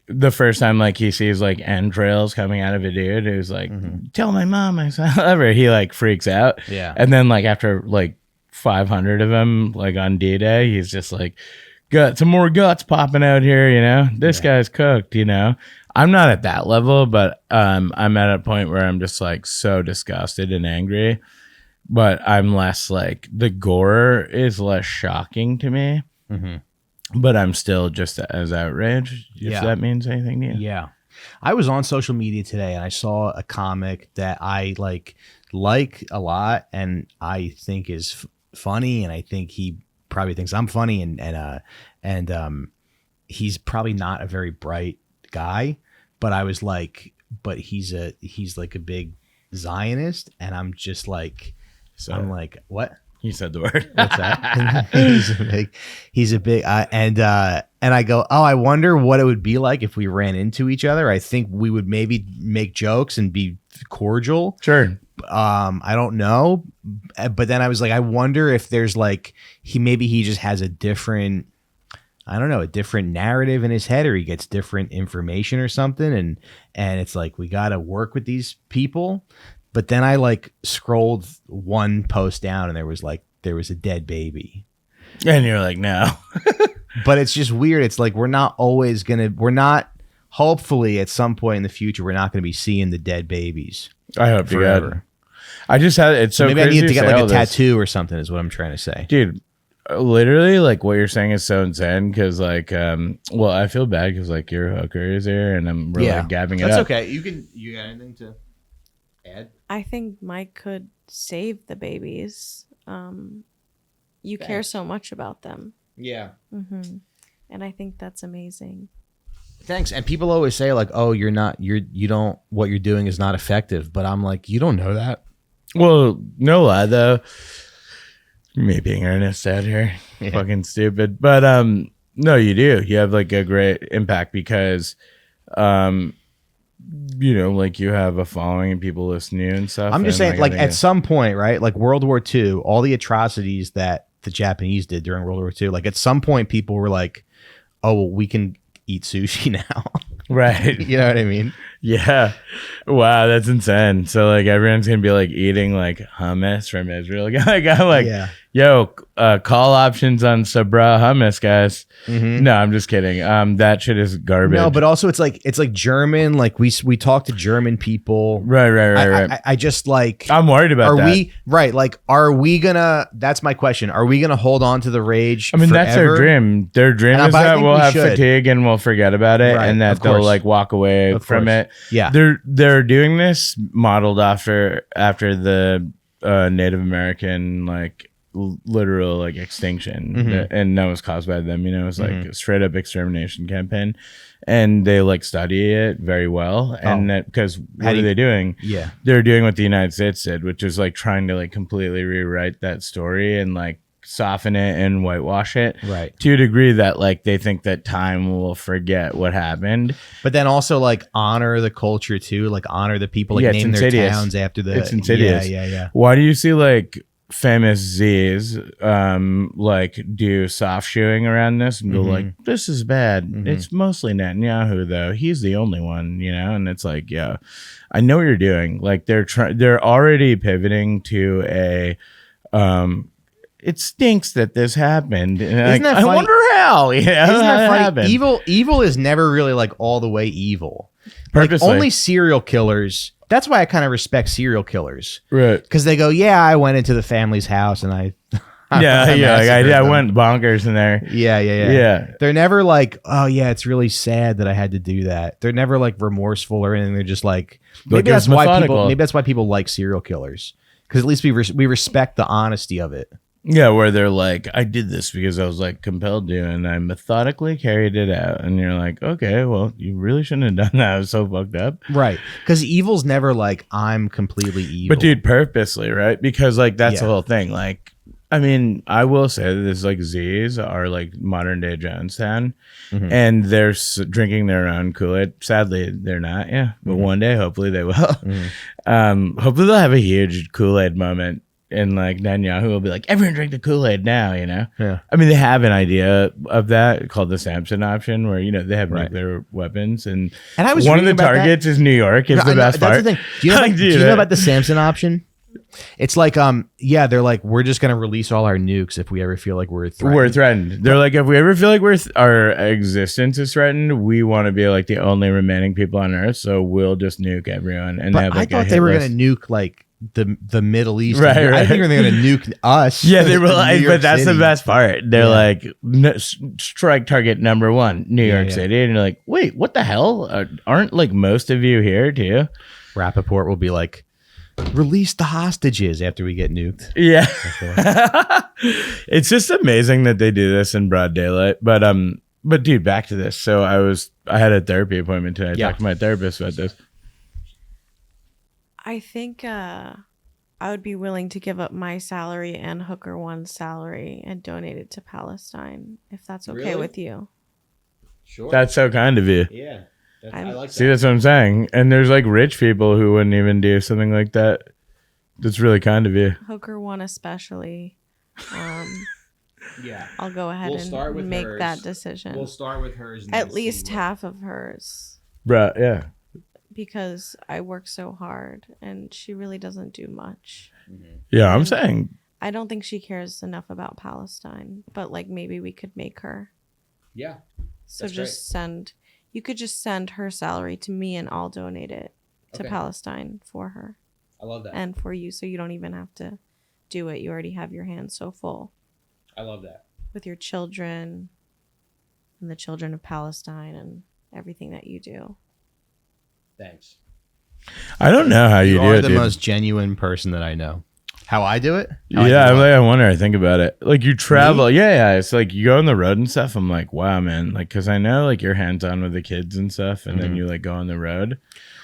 the first time like he sees like entrails coming out of a dude who's like, tell my mom I saw whatever, he like freaks out. Yeah. And then like after like 500 of them like on D-Day, he's just like, got some more guts popping out here, you know, this guy's cooked, you know. I'm not at that level, but I'm at a point where I'm just like so disgusted and angry, but I'm less like, the gore is less shocking to me. But I'm still just as outraged, if that means anything to you. Yeah. I was on social media today and I saw a comic that I like a lot and I think is funny, and I think he probably thinks I'm funny, and he's probably not a very bright guy, but I was like, but he's like a big Zionist, and I'm just like, I'm like, what? You said the word. What's that? he's a big, and I go, oh, I wonder what it would be like if we ran into each other. I think we would maybe make jokes and be cordial. Sure. I don't know, but then I was like, I wonder if there's like he just has a different, I don't know, a different narrative in his head, or he gets different information or something, and it's like, we got to work with these people. But then I like scrolled one post down and there was a dead baby. And you're like, no. But it's just weird. It's like, hopefully at some point in the future, we're not going to be seeing the dead babies. I hope you got it. forever. I just had, it's so Maybe I crazy need to get say like all a this. tattoo or something is what I'm trying to say. Dude, literally like what you're saying is so insane, because like, well, I feel bad because like your hooker is here and I'm really gabbing it That's up. okay. You got anything to add? I think Mike could save the babies. You care so much about them. Yeah. And I think that's amazing. Thanks. And people always say like, oh, what you're doing is not effective. But I'm like, you don't know that. Well, no lie though. Me being earnest out here. Fucking stupid. But no, you do. You have like a great impact because you know, like you have a following and people listen to you and stuff. I'm just saying, like at some point, right? Like World War II, all the atrocities that the Japanese did during World War II, like at some point people were like, oh, well, we can eat sushi now. Right. You know what I mean? Yeah. Wow, that's insane. So like everyone's gonna be like eating like hummus from Israel. Like Yo, call options on Sabra hummus, guys. Mm-hmm. No, I'm just kidding. That shit is garbage. No, but also it's like German. Like we talk to German people. Right. I just like. I'm worried about that. Are we right? Like, are we gonna? That's my question. Are we gonna hold on to the rage? I mean, forever? that's their dream. Their dream is that we'll have fatigue and we'll forget about it, Right, and that they'll like walk away from it. Yeah, they're doing this modeled after the Native American like literal like extinction, and that was caused by them. You know, it was like a straight up extermination campaign, and they like study it very well. And that because what are they doing? Yeah, they're doing what the United States did, which is like trying to like completely rewrite that story and like soften it and whitewash it, right, to a degree that like they think that time will forget what happened, but then also like honor the culture too, like honor the people, like name their towns after the. It's insidious. Yeah. Why do you see like famous Z's like do soft shoeing around this and go like, this is bad, it's mostly Netanyahu though, he's the only one, you know? And it's like, yeah, I know what you're doing. Like they're already pivoting to a it stinks that this happened. And Isn't that I funny? wonder how. Yeah, Isn't that funny? happened. Evil is never really like all the way evil. Purposely. Like only serial killers. That's why I kind of respect serial killers, Right. because they go, yeah, I went into the family's house and I I went bonkers in there. Yeah. They're never like, oh yeah, it's really sad that I had to do that. They're never like remorseful or anything. They're just like, maybe that's why people like serial killers, because at least we respect the honesty of it. Yeah, where they're like, I did this because I was like compelled to, and I methodically carried it out. And you're like, okay, well, you really shouldn't have done that. I was so fucked up. Right. Because evil's never like, I'm completely evil. But dude, purposely, right? Because like that's the whole thing. Like, I mean, I will say that this like Z's are like modern day Jonestown, and they're drinking their own Kool-Aid. Sadly, they're not. Yeah, but one day, hopefully, they will. Hopefully, they'll have a huge Kool-Aid moment. And like Netanyahu will be like, everyone drink the Kool-Aid now, you know? Yeah. I mean, they have an idea of that called the Samson option, where, you know, they have nuclear weapons. And I was one of the targets is New York is the best part. That's the thing. Do you know about the Samson option? It's like, they're like, we're just going to release all our nukes if we ever feel like we're threatened. We're threatened. They're like, if we ever feel like our existence is threatened, we want to be like the only remaining people on Earth. So we'll just nuke everyone. And have, like, I thought they were going to nuke like the Middle East. Right. I think they're going to nuke us. Yeah, they were like, but that's the best part. They're like, strike target number 1, New York City. And you're like, wait, what the hell? Aren't like most of you here too? Rappaport will be like, release the hostages after we get nuked. Yeah. It's just amazing that they do this in broad daylight. But dude, back to this. So I had a therapy appointment today. I talked to my therapist about this. I think I would be willing to give up my salary and Hooker One's salary and donate it to Palestine, if that's okay with you. Sure. That's so kind of you. Yeah. I like that. See, that's what I'm saying. And there's like rich people who wouldn't even do something like that. That's really kind of you. Hooker One especially. Yeah. I'll go ahead and make that decision. We'll start with hers. At least half of hers. Right, yeah. Because I work so hard and she really doesn't do much. Yeah, I'm saying. I don't think she cares enough about Palestine, but like maybe we could make her. Yeah. So you could just send her salary to me and I'll donate it to Palestine for her. I love that. And for you, so you don't even have to do it. You already have your hands so full. I love that. With your children and the children of Palestine and everything that you do. Thanks. I don't know how you do it. You're the most genuine person that I know. How I do it? I wonder. I think about it. Like you travel. Yeah. It's like you go on the road and stuff. I'm like, wow, man. Like, because I know like you're hands on with the kids and stuff, and then you like go on the road.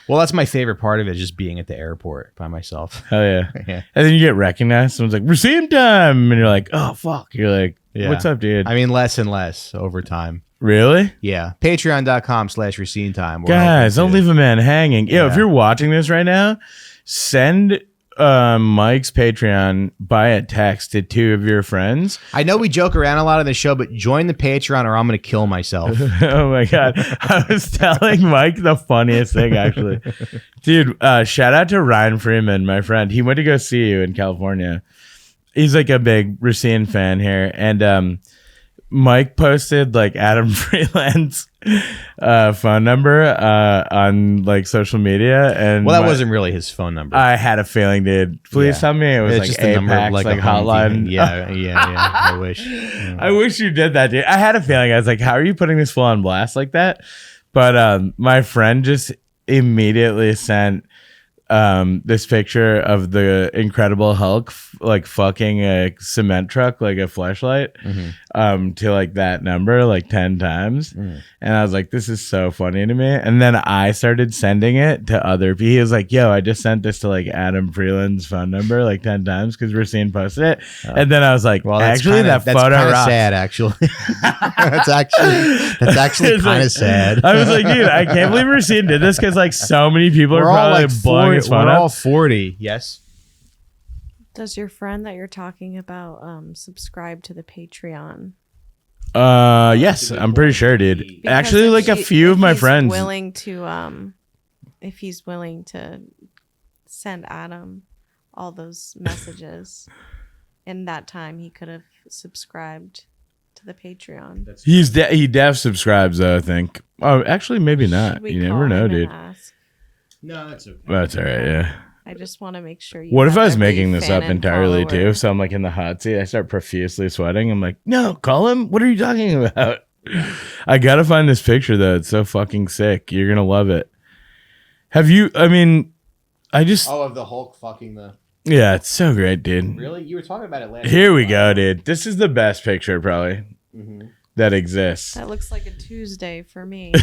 Well, that's my favorite part of it, just being at the airport by myself. Hell yeah. And then you get recognized. Someone's like, Recine time, and you're like, oh fuck. You're like, what's up, dude? I mean, less and less over time. Really? Yeah. Patreon.com/Recine time. Guys, don't leave a man hanging. Yo, if you're watching this right now, send Mike's Patreon by a text to 2 of your friends. I know we joke around a lot on the show, but join the Patreon or I'm going to kill myself. Oh my God. I was telling Mike the funniest thing, actually. Dude, shout out to Ryan Freeman, my friend. He went to go see you in California. he's like a big Recine fan here, and Mike posted like Adam Freeland's phone number on like social media, and Well, that wasn't really his phone number. I had a feeling, dude. Please tell me it was It's like just the number, Apex, like a home hotline. TV. Yeah. I wish. I wish you did that, dude. I had a feeling. I was like, how are you putting this fool on blast like that? But my friend just immediately sent this picture of the Incredible Hulk like fucking a cement truck like a flashlight to like that number like 10 times. And I was like, this is so funny to me. And then I started sending it to other people. He was like, yo, I just sent this to like Adam Freeland's phone number like 10 times because Recine posted it. And then I was like, well, actually that's photo rocks. Sad actually. that's actually kind of sad. I was like, dude, I can't believe Recine did this because like so many people are probably like blowing his phone We're up. all 40. Yes. Does your friend that you're talking about subscribe to the Patreon? Yes, I'm pretty sure, dude. Because Actually, if like a she- few if of my he's friends. willing to if he's willing to send Adam all those messages in that time, he could have subscribed to the Patreon. He def subscribes though, I think. Oh, actually, maybe not. Should we You call never know, him and dude. ask? No, that's okay. That's all right. Yeah. I just want to make sure you What if have I was every making this fan up and entirely follower. too? So I'm like in the hot seat. I start profusely sweating. I'm like, no, call him. What are you talking about? I gotta find this picture though. It's so fucking sick. You're gonna love it. Have you? I mean, I just. Oh, of the Hulk fucking the. Yeah, it's so great, dude. Really? You were talking about it last. Here we go, dude. This is the best picture probably that exists. That looks like a Tuesday for me.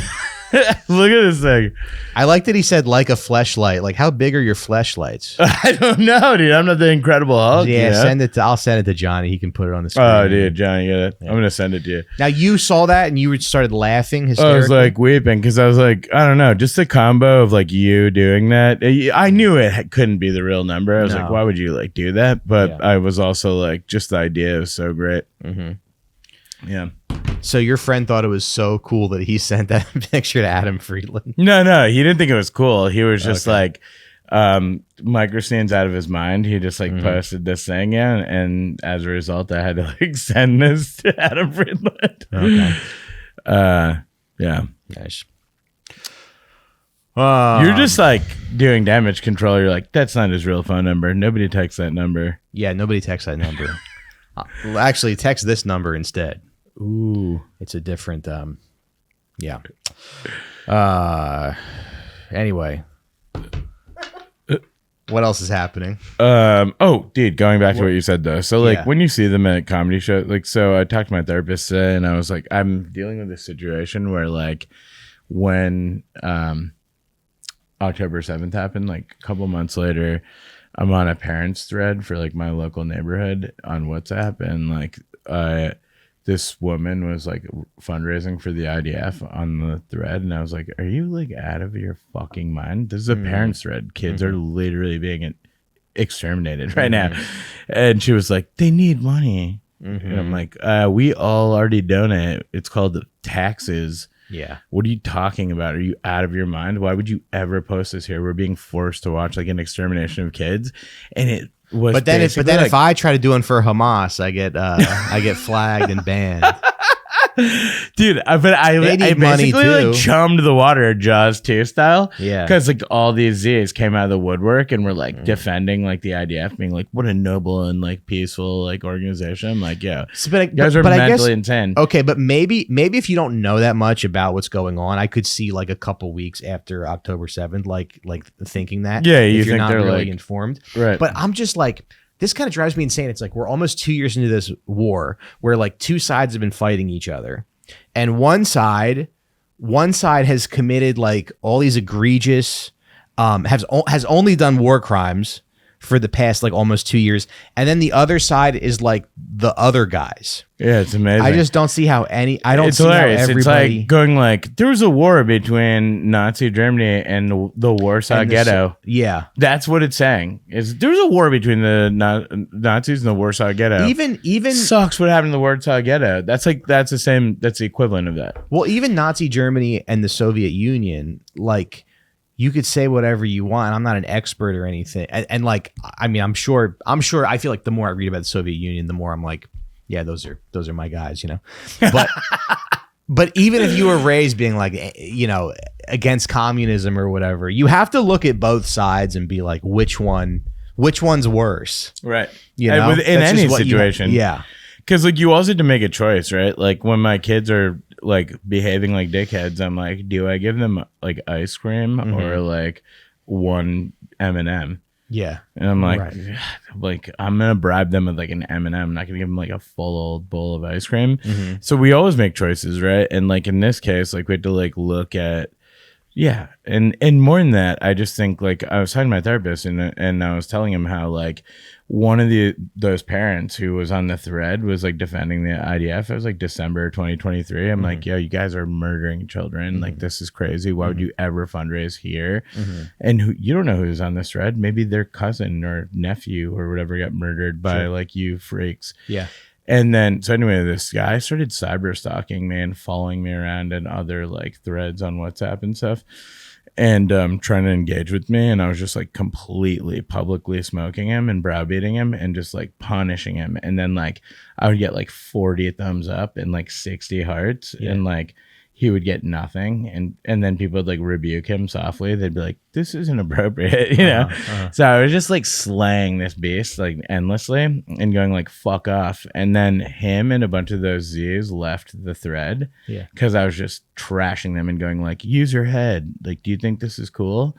Look at this thing. I like that he said like a fleshlight. Like, how big are your fleshlights? I don't know, dude. I'm not the Incredible Hulk. Yeah, you know? send it to. I'll send it to Johnny. He can put it on the screen. Oh, dude, Johnny, get it. I'm gonna send it to you. Now you saw that and you started laughing I hysterically. was like weeping because I was like, I don't know, just the combo of like you doing that. I knew it couldn't be the real number. I was No. like, why would you like do that? But Yeah. I was also like, just the idea was so great. Yeah. So your friend thought it was so cool that he sent that picture to Adam Friedland. No, he didn't think it was cool. He was just Okay. like, Mike Ricine's out of his mind. He just like posted this thing, yeah, and as a result, I had to like send this to Adam Friedland. Okay. Yeah. Nice. You're just like doing damage control. You're like, that's not his real phone number. Nobody texts that number. Yeah, nobody texts that number. Actually, text this number instead. Ooh. It's a different yeah. Anyway. What else is happening? Oh, dude, going back to what you said though. So like Yeah. when you see them at comedy shows, like, so I talked to my therapist today and I was like, I'm dealing with this situation where like when October 7th happened, like a couple months later, I'm on a parents thread for like my local neighborhood on WhatsApp, and like this woman was like fundraising for the IDF on the thread, and I was like, are you like out of your fucking mind? This is a parents thread. Kids are literally being exterminated right now. And she was like, they need money. And I'm like, we all already donate. It's called taxes. Yeah. What are you talking about? Are you out of your mind? Why would you ever post this here? We're being forced to watch like an extermination of kids, and it was. But then basically, if I try to do one for Hamas, I get flagged and banned. dude, I They need money, basically too. like chummed the water, Jaws 2 style. Yeah. because like all these Z's came out of the woodwork and were like defending like the IDF, being like, what a noble and like peaceful like organization. I'm like, yeah, So, but you guys are I guess- mentally insane. Okay, but maybe if you don't know that much about what's going on, I could see like a couple weeks after October 7th, like thinking that. Yeah, you if you're think not they're, really like- informed. Right. But I'm just like, this kind of drives me insane. It's like we're almost 2 years into this war where like two sides have been fighting each other, and one side has committed like all these egregious, has only done war crimes for the past like almost 2 years, and then the other side is like the other guys. Yeah, it's amazing. I just don't see how any. I don't It's see hilarious. how It's everybody. like going like there was a war between Nazi Germany and the Warsaw and this- Ghetto. Yeah. That's what it's saying. Is there was a war between the Nazis and the Warsaw Ghetto. Even Sucks what happened in the Warsaw Ghetto. That's the same. That's the equivalent of that. well, even Nazi Germany and the Soviet Union, like you could say whatever you want. I'm not an expert or anything. And like, I mean, I'm sure, I feel like the more I read about the Soviet Union, the more I'm like, yeah, those are my guys, you know, but even if you were raised being like, you know, against communism or whatever, you have to look at both sides and be like, which one's worse? Right. You know, in any situation. Yeah. Because like you also have to make a choice, right? Like when my kids are like behaving like dickheads, I'm like, do I give them like ice cream or like one M&M? Yeah. And I'm like, like I'm gonna bribe them with like an M&M. I'm not gonna give them like a full old bowl of ice cream. So we always make choices, right? And like in this case, like we had to like look at, yeah, and more than that, I just think like I was talking to my therapist and I was telling him how like one of those parents who was on the thread was like defending the IDF. It was like December 2023. I'm like, yo, you guys are murdering children. Like this is crazy. Why would you ever fundraise here? And you don't know who's on this thread. Maybe their cousin or nephew or whatever got murdered by like you freaks. Yeah. And then, so anyway, this guy started cyber stalking me and following me around and other like threads on WhatsApp and stuff, and trying to engage with me. And I was just like completely publicly smoking him and browbeating him and just like punishing him. And then like I would get like 40 thumbs up and like 60 hearts, and like he would get nothing. And then people would like rebuke him softly. They'd be like, this isn't appropriate, you know? So I was just like slaying this beast like endlessly and going like, fuck off. And then him and a bunch of those Z's left the thread because I was just trashing them and going like, use your head. Like, do you think this is cool?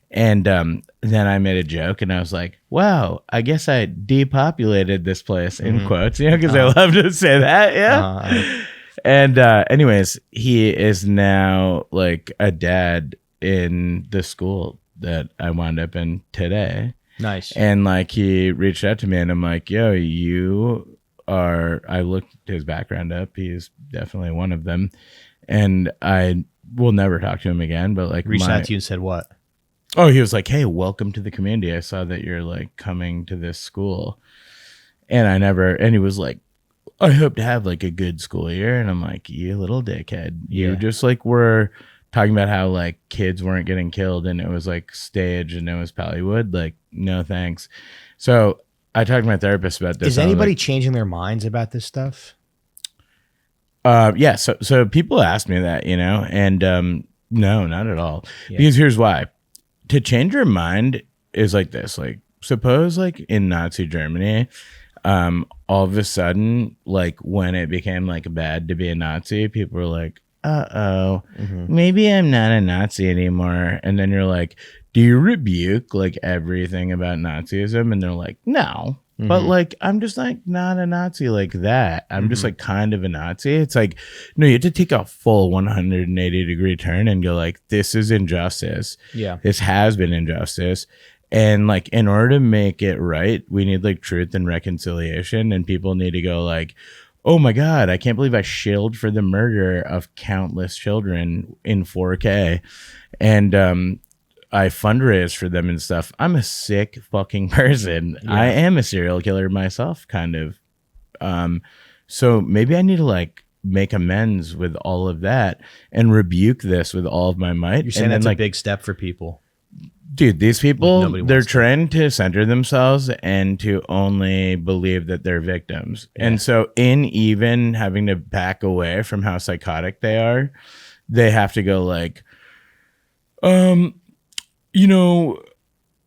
And then I made a joke and I was like, wow, I guess I depopulated this place in quotes, you know, because I love to say that. Yeah. And anyways, he is now like a dad in the school that I wound up in today. Nice. And like he reached out to me and I'm like, yo, I looked his background up. He's definitely one of them. And I will never talk to him again. But like reached out to you and said what? Oh, he was like, hey, welcome to the community. I saw that you're like coming to this school. And he was like, I hope to have like a good school year. And I'm like, you little dickhead. You just like were talking about how like kids weren't getting killed and it was like staged and it was Pallywood. Like, no thanks. So I talked to my therapist about this. Is anybody changing their minds about this stuff? Yeah. So people ask me that, you know, and no, not at all. Because here's why. To change your mind is like this. Like, suppose like in Nazi Germany, all of a sudden, like when it became like bad to be a Nazi, people were like, maybe I'm not a Nazi anymore. And then you're like, do you rebuke like everything about Nazism? And they're like, no, but like, I'm just like not a Nazi like that. I'm just like kind of a Nazi. It's like, no, you have to take a full 180-degree turn and go like, this is injustice. Yeah. This has been injustice. And like, in order to make it right, we need like truth and reconciliation, and people need to go like, oh my God, I can't believe I shilled for the murder of countless children in 4K. And I fundraise for them and stuff. I'm a sick fucking person. Yeah. I am a serial killer myself, kind of. So maybe I need to like make amends with all of that and rebuke this with all of my might. You're saying that's like a big step for people. Dude, these people, they're trained to center themselves and to only believe that they're victims. Yeah. And so in even having to back away from how psychotic they are, they have to go like, you know,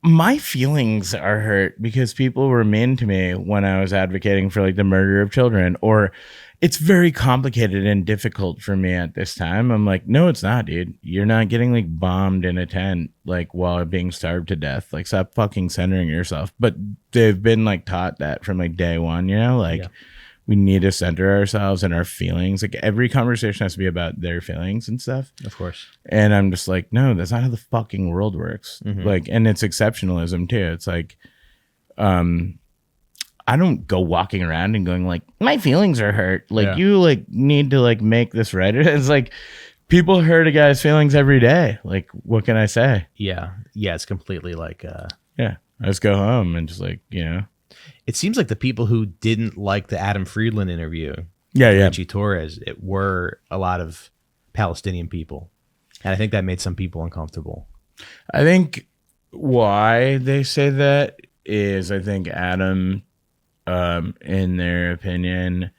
my feelings are hurt because people were mean to me when I was advocating for like the murder of children, or it's very complicated and difficult for me at this time. I'm like, no, it's not, dude. You're not getting like bombed in a tent like while being starved to death. Like, stop fucking centering yourself. But they've been like taught that from like day one, you know, like we need to center ourselves and our feelings. Like every conversation has to be about their feelings and stuff. Of course. And I'm just like, no, that's not how the fucking world works. Like, and it's exceptionalism too. It's like, I don't go walking around and going like, my feelings are hurt. Like you like need to like make this right. It's like people hurt a guy's feelings every day. Like, what can I say? Yeah. Yeah. It's completely like, I just go home and just like, you know, it seems like the people who didn't like the Adam Friedland interview, Richie Torres, it were a lot of Palestinian people. And I think that made some people uncomfortable. I think why they say that is, I think Adam, in their opinion,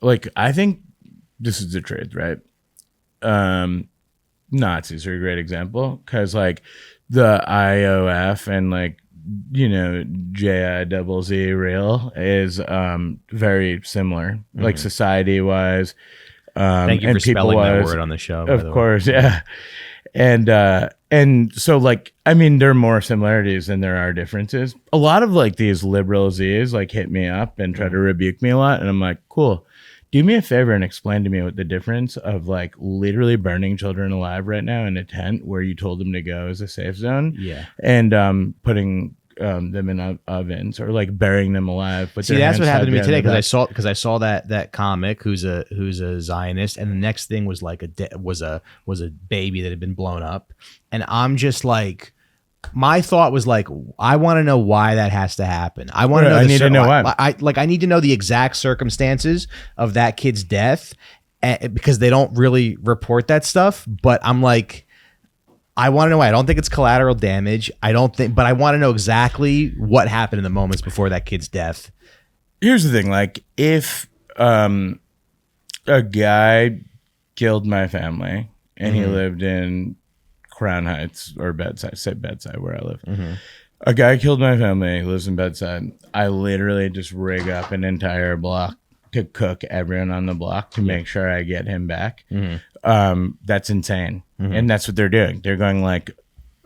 like, I think this is the truth, right? Nazis are a great example because, like, the IOF and, like, you know, JIZZ real is very similar, like, society wise. Thank you and for spelling that people-wise, word on the show. By the Of way. course, yeah. And so, like, I mean, there are more similarities than there are differences. A lot of, like, these liberal Z's, like, hit me up and try to rebuke me a lot, and I'm like, cool. Do me a favor and explain to me what the difference of, like, literally burning children alive right now in a tent where you told them to go as a safe zone, and putting them in ovens, or, like, burying them alive. But see, that's what happened to me today, because I saw that comic who's a Zionist, and the next thing was like was a baby that had been blown up, and I'm just like, my thought was like, I want to know why that has to happen. I want to know. I need to know why. I need to know the exact circumstances of that kid's death, because they don't really report that stuff. But I'm like, I want to know why. I don't think it's collateral damage. But I want to know exactly what happened in the moments before that kid's death. Here's the thing, like, if a guy killed my family and he lived in Crown Heights or Bedside, where I live. A guy killed my family, lives in Bedside. I literally just rig up an entire block to cook everyone on the block to make sure I get him back. That's insane. And that's what they're doing. They're going like,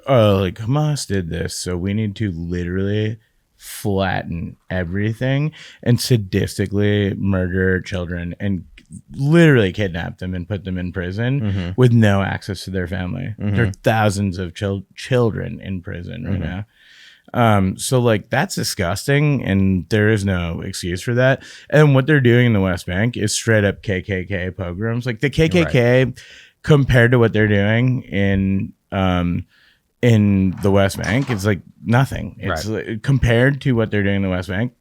oh, like, Hamas did this, so we need to literally flatten everything and sadistically murder children and literally kidnap them and put them in prison with no access to their family. There are thousands of children in prison right now. So, like, that's disgusting, and there is no excuse for that. And what they're doing in the West Bank is straight up KKK pogroms. Like, the KKK, compared to what they're doing in the West Bank, it's like nothing. It's like, compared to what they're doing in the West Bank,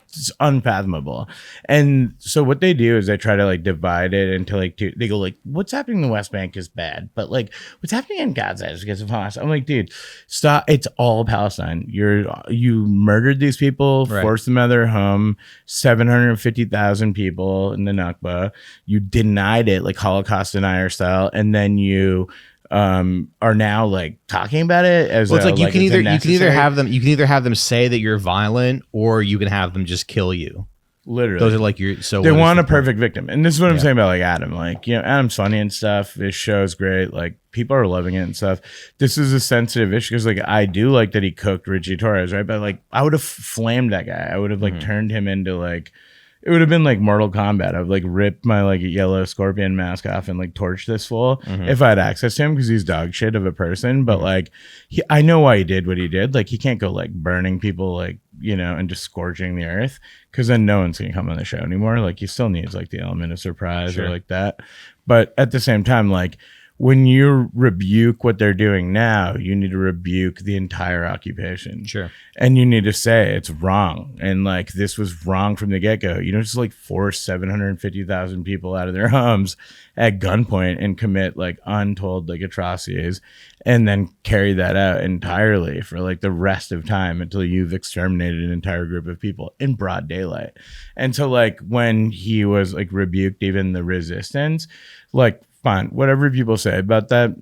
it's unfathomable. And so what they do is they try to, like, divide it into, like, two. They go like, what's happening in the West Bank is bad, but, like, what's happening in Gaza is because of Hamas. I'm like, dude, stop. It's all Palestine. You murdered these people, forced them out of their home, 750,000 people in the Nakba. You denied it, like, Holocaust denier style, and then you are now, like, talking about it as, well, it's like, you can either have them say that you're violent, or you can have them just kill you. Literally, those are like they want a perfect victim. And this is what I'm saying about, like, Adam. Like, you know, Adam's funny and stuff. His show is great. Like, people are loving it and stuff. This is a sensitive issue because, like, I do like that he cooked Richie Torres, right? But, like, I would have flamed that guy. I would have, like, turned him into, like, it would have been like Mortal Kombat. I've, like, ripped my, like, yellow scorpion mask off and, like, torched this fool if I had access to him, because he's dog shit of a person. But like, I know why he did what he did. Like, he can't go, like, burning people, like, you know, and just scorching the earth, because then no one's gonna come on the show anymore. Like, he still needs, like, the element of surprise or like that. But at the same time, like, when you rebuke what they're doing now, you need to rebuke the entire occupation. Sure. And you need to say it's wrong. And, like, this was wrong from the get-go. You don't just, like, force 750,000 people out of their homes at gunpoint and commit, like, untold, like, atrocities, and then carry that out entirely for, like, the rest of time until you've exterminated an entire group of people in broad daylight. And so, like, when he was, like, rebuked even the resistance, like, fine, whatever people say about that,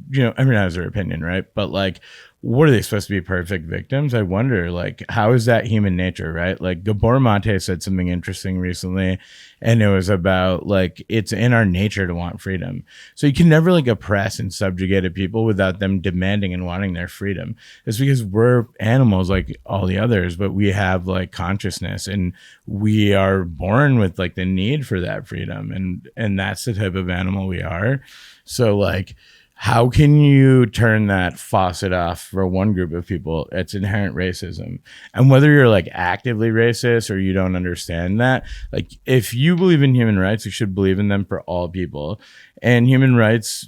you know, everyone has their opinion, right? But, like, what are they supposed to be, perfect victims? I wonder, like, how is that human nature, right? Like, Gabor Mate said something interesting recently, and it was about, like, it's in our nature to want freedom. So you can never, like, oppress and subjugate people without them demanding and wanting their freedom. It's because we're animals like all the others, but we have, like, consciousness, and we are born with, like, the need for that freedom, and that's the type of animal we are. So, like, how can you turn that faucet off for one group of people? It's inherent racism. And whether you're, like, actively racist or you don't understand that, like, if you believe in human rights, you should believe in them for all people. And human rights,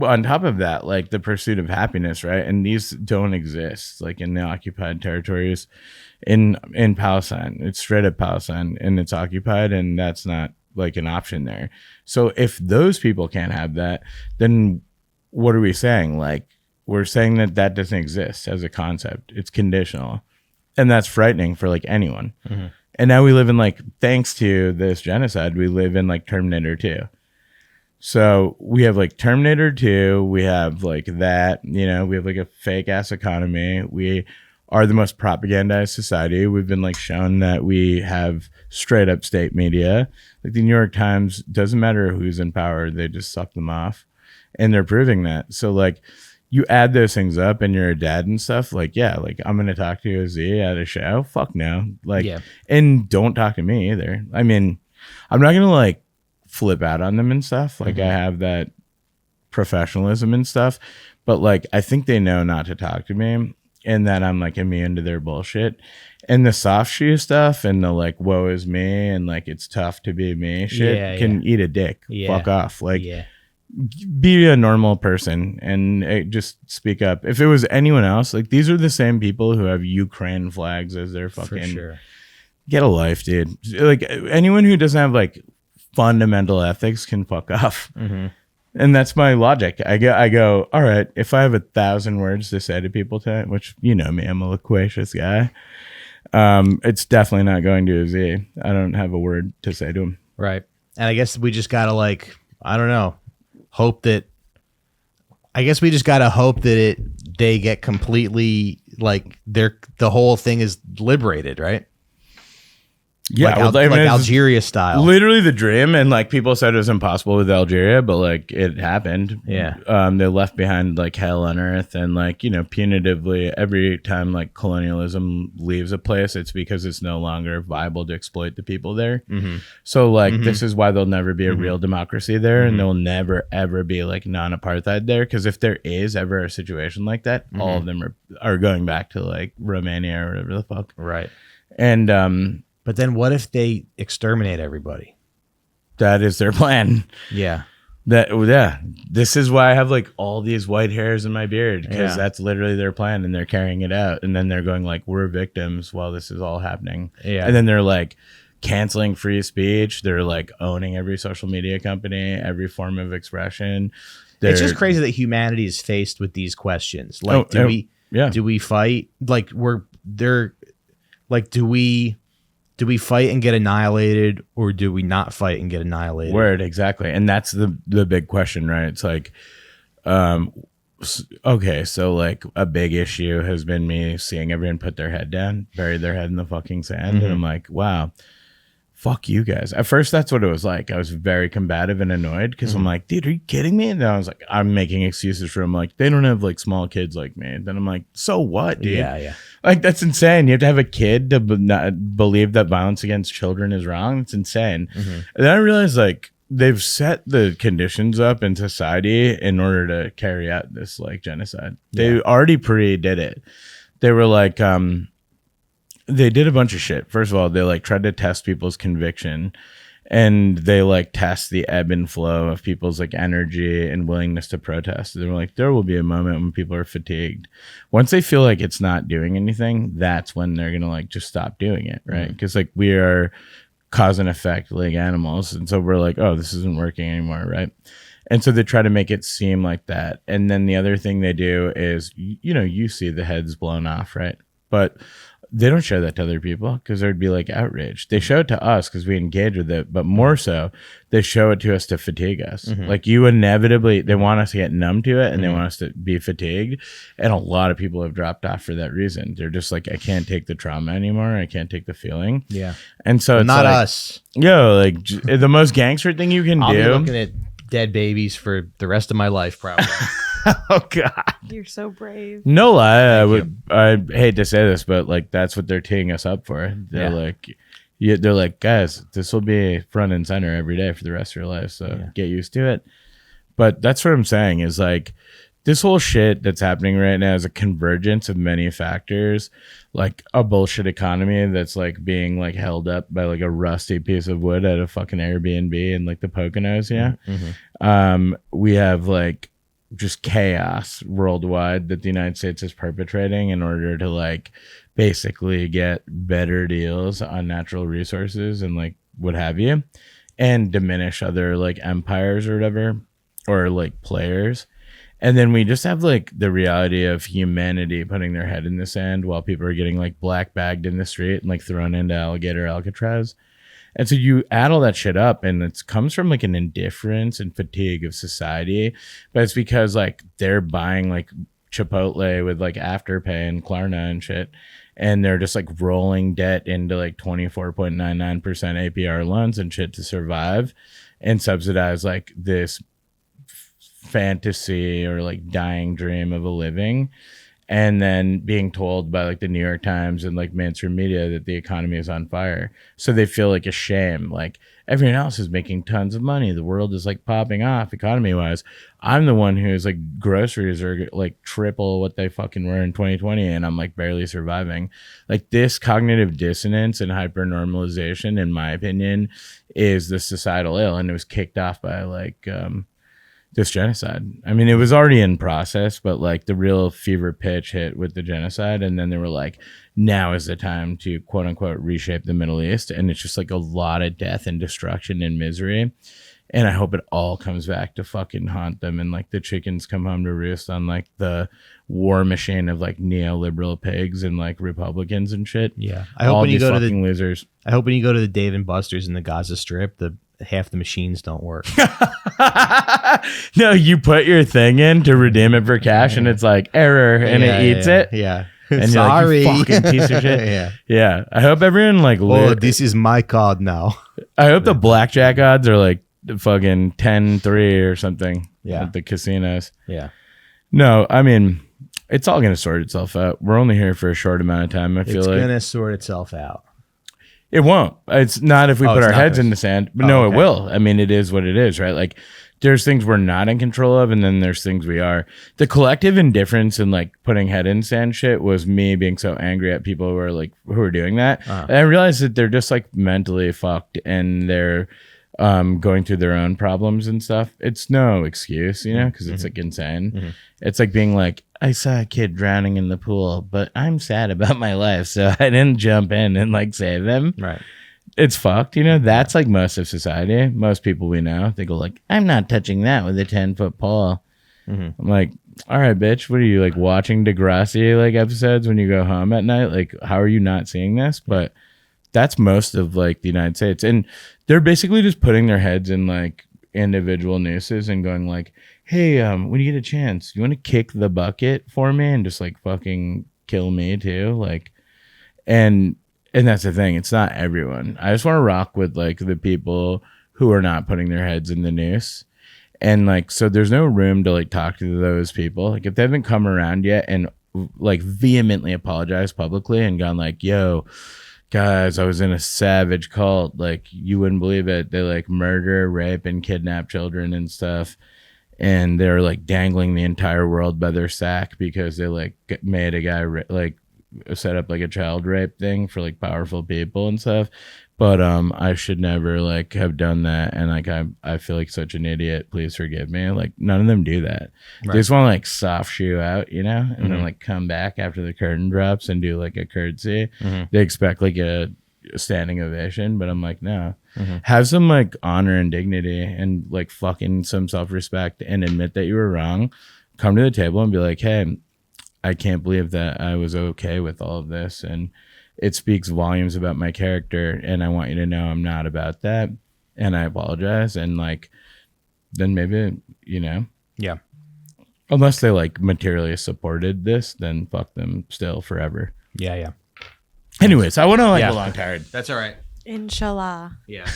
on top of that, like, the pursuit of happiness, right? And these don't exist, like, in the occupied territories in Palestine. It's straight up Palestine, and it's occupied, and that's not, like, an option there. So if those people can't have that, then what are we saying? Like, we're saying that that doesn't exist as a concept. It's conditional. And that's frightening for like anyone. Mm-hmm. And now we live in like, thanks to this genocide, we live in like Terminator 2. So we have like Terminator 2, we have like that, you know, we have like a fake ass economy. We are the most propagandized society. We've been like shown that we have straight up state media. Like the New York Times, doesn't matter who's in power, they just suck them off. And they're proving that. So like you add those things up and you're a dad and stuff, like, yeah, like I'm going to talk to you as Z at a show. Fuck no. Like, and don't talk to me either. I mean, I'm not going to like flip out on them and stuff. Like I have that professionalism and stuff, but like, I think they know not to talk to me and that I'm like immune to their bullshit. And the soft shoe stuff and the like, woe is me and like, it's tough to be me shit can eat a dick. Fuck off. Like, be a normal person and just speak up. If it was anyone else, like these are the same people who have Ukraine flags as their fucking. For sure. Get a life, dude. Like anyone who doesn't have like fundamental ethics can fuck off. Mm-hmm. And that's my logic. I go, all right, if I have 1,000 words to say to people tonight, which you know me, I'm a loquacious guy. It's definitely not going to a Z. I don't have a word to say to him. Right. And I guess we just gotta like, I don't know. Hope that we just gotta hope that they get completely like the whole thing is liberated, right? Yeah, like Algeria style. Literally the dream, and like people said it was impossible with Algeria, but like it happened. Yeah. They left behind like hell on earth, and like, you know, punitively every time like colonialism leaves a place, it's because it's no longer viable to exploit the people there. Mm-hmm. So like this is why there'll never be a real democracy there, and there'll never ever be like non-apartheid there, because if there is ever a situation like that, all of them are going back to like Romania or whatever the fuck. Right. And but then what if they exterminate everybody? That is their plan. Yeah. This is why I have like all these white hairs in my beard, because that's literally their plan, and they're carrying it out. And then they're going like, we're victims while this is all happening. Yeah. And then they're like canceling free speech. They're like owning every social media company, every form of expression. It's just crazy that humanity is faced with these questions. Like, do we fight? Like do we fight and get annihilated, or do we not fight and get annihilated? Word, exactly. And that's the big question, right? It's like, okay, so like a big issue has been me seeing everyone put their head down, bury their head in the fucking sand. And I'm like, wow, fuck you guys. At first, that's what it was like. I was very combative and annoyed because I'm like, dude, are you kidding me? And then I was like, I'm making excuses for them. Like, they don't have like small kids like me. And then I'm like, so what, dude? Yeah. Like, that's insane. You have to have a kid to not believe that violence against children is wrong. It's insane. And then I realized like they've set the conditions up in society in order to carry out this like genocide. They already did it. They were like, they did a bunch of shit. First of all, they like tried to test people's conviction, and they like test the ebb and flow of people's like energy and willingness to protest. They were like, there will be a moment when people are fatigued. Once they feel like it's not doing anything, that's when they're gonna like just stop doing it, right? Because like we are cause and effect like animals, and so we're like, oh, this isn't working anymore, right? And so they try to make it seem like that. And then the other thing they do is, you know, you see the heads blown off, right? But they don't show that to other people because there'd be like outrage. They show it to us because we engage with it, but more so, they show it to us to fatigue us. Like you inevitably, they want us to get numb to it, and they want us to be fatigued. And a lot of people have dropped off for that reason. They're just like, I can't take the trauma anymore. I can't take the feeling. Yeah. And so it's not like, us. Yo, like the most gangster thing you can I'll do. Be looking at dead babies for the rest of my life, probably. Oh God! You're so brave. No lie, I hate to say this, but like that's what they're teeing us up for. They're they're like, guys, this will be front and center every day for the rest of your life, so get used to it. But that's what I'm saying is like this whole shit that's happening right now is a convergence of many factors, like a bullshit economy that's like being like held up by like a rusty piece of wood at a fucking Airbnb in like the Poconos. We have like just chaos worldwide that the United States is perpetrating in order to like basically get better deals on natural resources and like what have you, and diminish other like empires or whatever, or like players. And then we just have like the reality of humanity putting their head in the sand while people are getting like black bagged in the street and like thrown into alligator Alcatraz. And so you add all that shit up, and it comes from like an indifference and fatigue of society. But it's because like they're buying like Chipotle with like Afterpay and Klarna and shit. And they're just like rolling debt into like 24.99% APR loans and shit to survive and subsidize like this fantasy or like dying dream of a living, and then being told by like the New York Times and like mainstream media that the economy is on fire. So they feel like a shame, like everyone else is making tons of money, the world is like popping off economy wise. I'm the one who's like groceries are like triple what they fucking were in 2020, and I'm like barely surviving. Like this cognitive dissonance and hyper-normalization, in my opinion, is the societal ill, and it was kicked off by like this genocide. I mean, it was already in process, but like the real fever pitch hit with the genocide. And then they were like, now is the time to quote unquote reshape the Middle East. And it's just like a lot of death and destruction and misery. And I hope it all comes back to fucking haunt them, and like the chickens come home to roost on like the war machine of like neoliberal pigs and like Republicans and shit. Yeah. I hope when you go to the losers. I hope when you go to the Dave and Buster's in the Gaza Strip, half the machines don't work. No, you put your thing in to redeem it for cash, and it's like error, and it eats it. Yeah. And Sorry. you're like, you fucking piece of shit. Yeah. I hope everyone like. Oh, this is my card now. I hope the blackjack odds are like fucking 10-3 or something. Yeah. At the casinos. Yeah. No, I mean, it's all gonna sort itself out. We're only here for a short amount of time. I feel it's like gonna sort itself out. It won't. It's not if we put our heads in the sand. But no, okay. It will. I mean, it is what it is, right? Like, there's things we're not in control of, and then there's things we are. The collective indifference and like putting head in sand shit was me being so angry at people who are doing that. And I realized that they're just like mentally fucked, and they're going through their own problems and stuff. It's no excuse, you know, because it's like insane. It's like being like, I saw a kid drowning in the pool, but I'm sad about my life, so I didn't jump in and like save him. Right. It's fucked, you know. That's like most of society. Most people we know, they go like, I'm not touching that with a 10-foot pole. I'm like, all right, bitch, what are you like watching Degrassi like episodes when you go home at night? Like, how are you not seeing this? But that's most of like the United States, and they're basically just putting their heads in like individual nooses and going like, hey, when you get a chance, you want to kick the bucket for me and just like fucking kill me too? Like, and that's the thing. It's not everyone. I just want to rock with like the people who are not putting their heads in the noose. And like, so there's no room to like talk to those people. Like if they haven't come around yet and like vehemently apologized publicly and gone like, yo, guys, I was in a savage cult. Like you wouldn't believe it. They like murder, rape, and kidnap children and stuff. And they're like dangling the entire world by their sack because they like made a guy like set up like a child rape thing for like powerful people and stuff. But I should never like have done that, and like I feel like such an idiot. Please forgive me. Like none of them do that. Right. They just want to like soft shoe out, you know, and then like come back after the curtain drops and do like a curtsy. They expect like a standing ovation, but I'm like, no. Have some like honor and dignity and like fucking some self-respect, and admit that you were wrong. Come to the table and be like, hey, I can't believe that I was okay with all of this, and it speaks volumes about my character, and I want you to know I'm not about that, and I apologize. And like, then maybe, you know, yeah, unless they like materially supported this, then fuck them still forever. Yeah. Anyways, I want to like belong tired. That's all right. Inshallah. Yeah.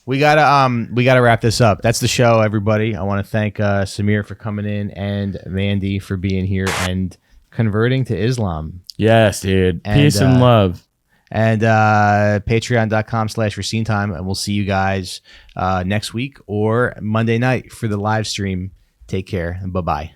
We gotta wrap this up. That's the show, everybody. I want to thank Samir for coming in and Mandy for being here and converting to Islam. Yes, dude. Peace and love. And patreon.com/Recine time. And we'll see you guys next week or Monday night for the live stream. Take care and bye-bye.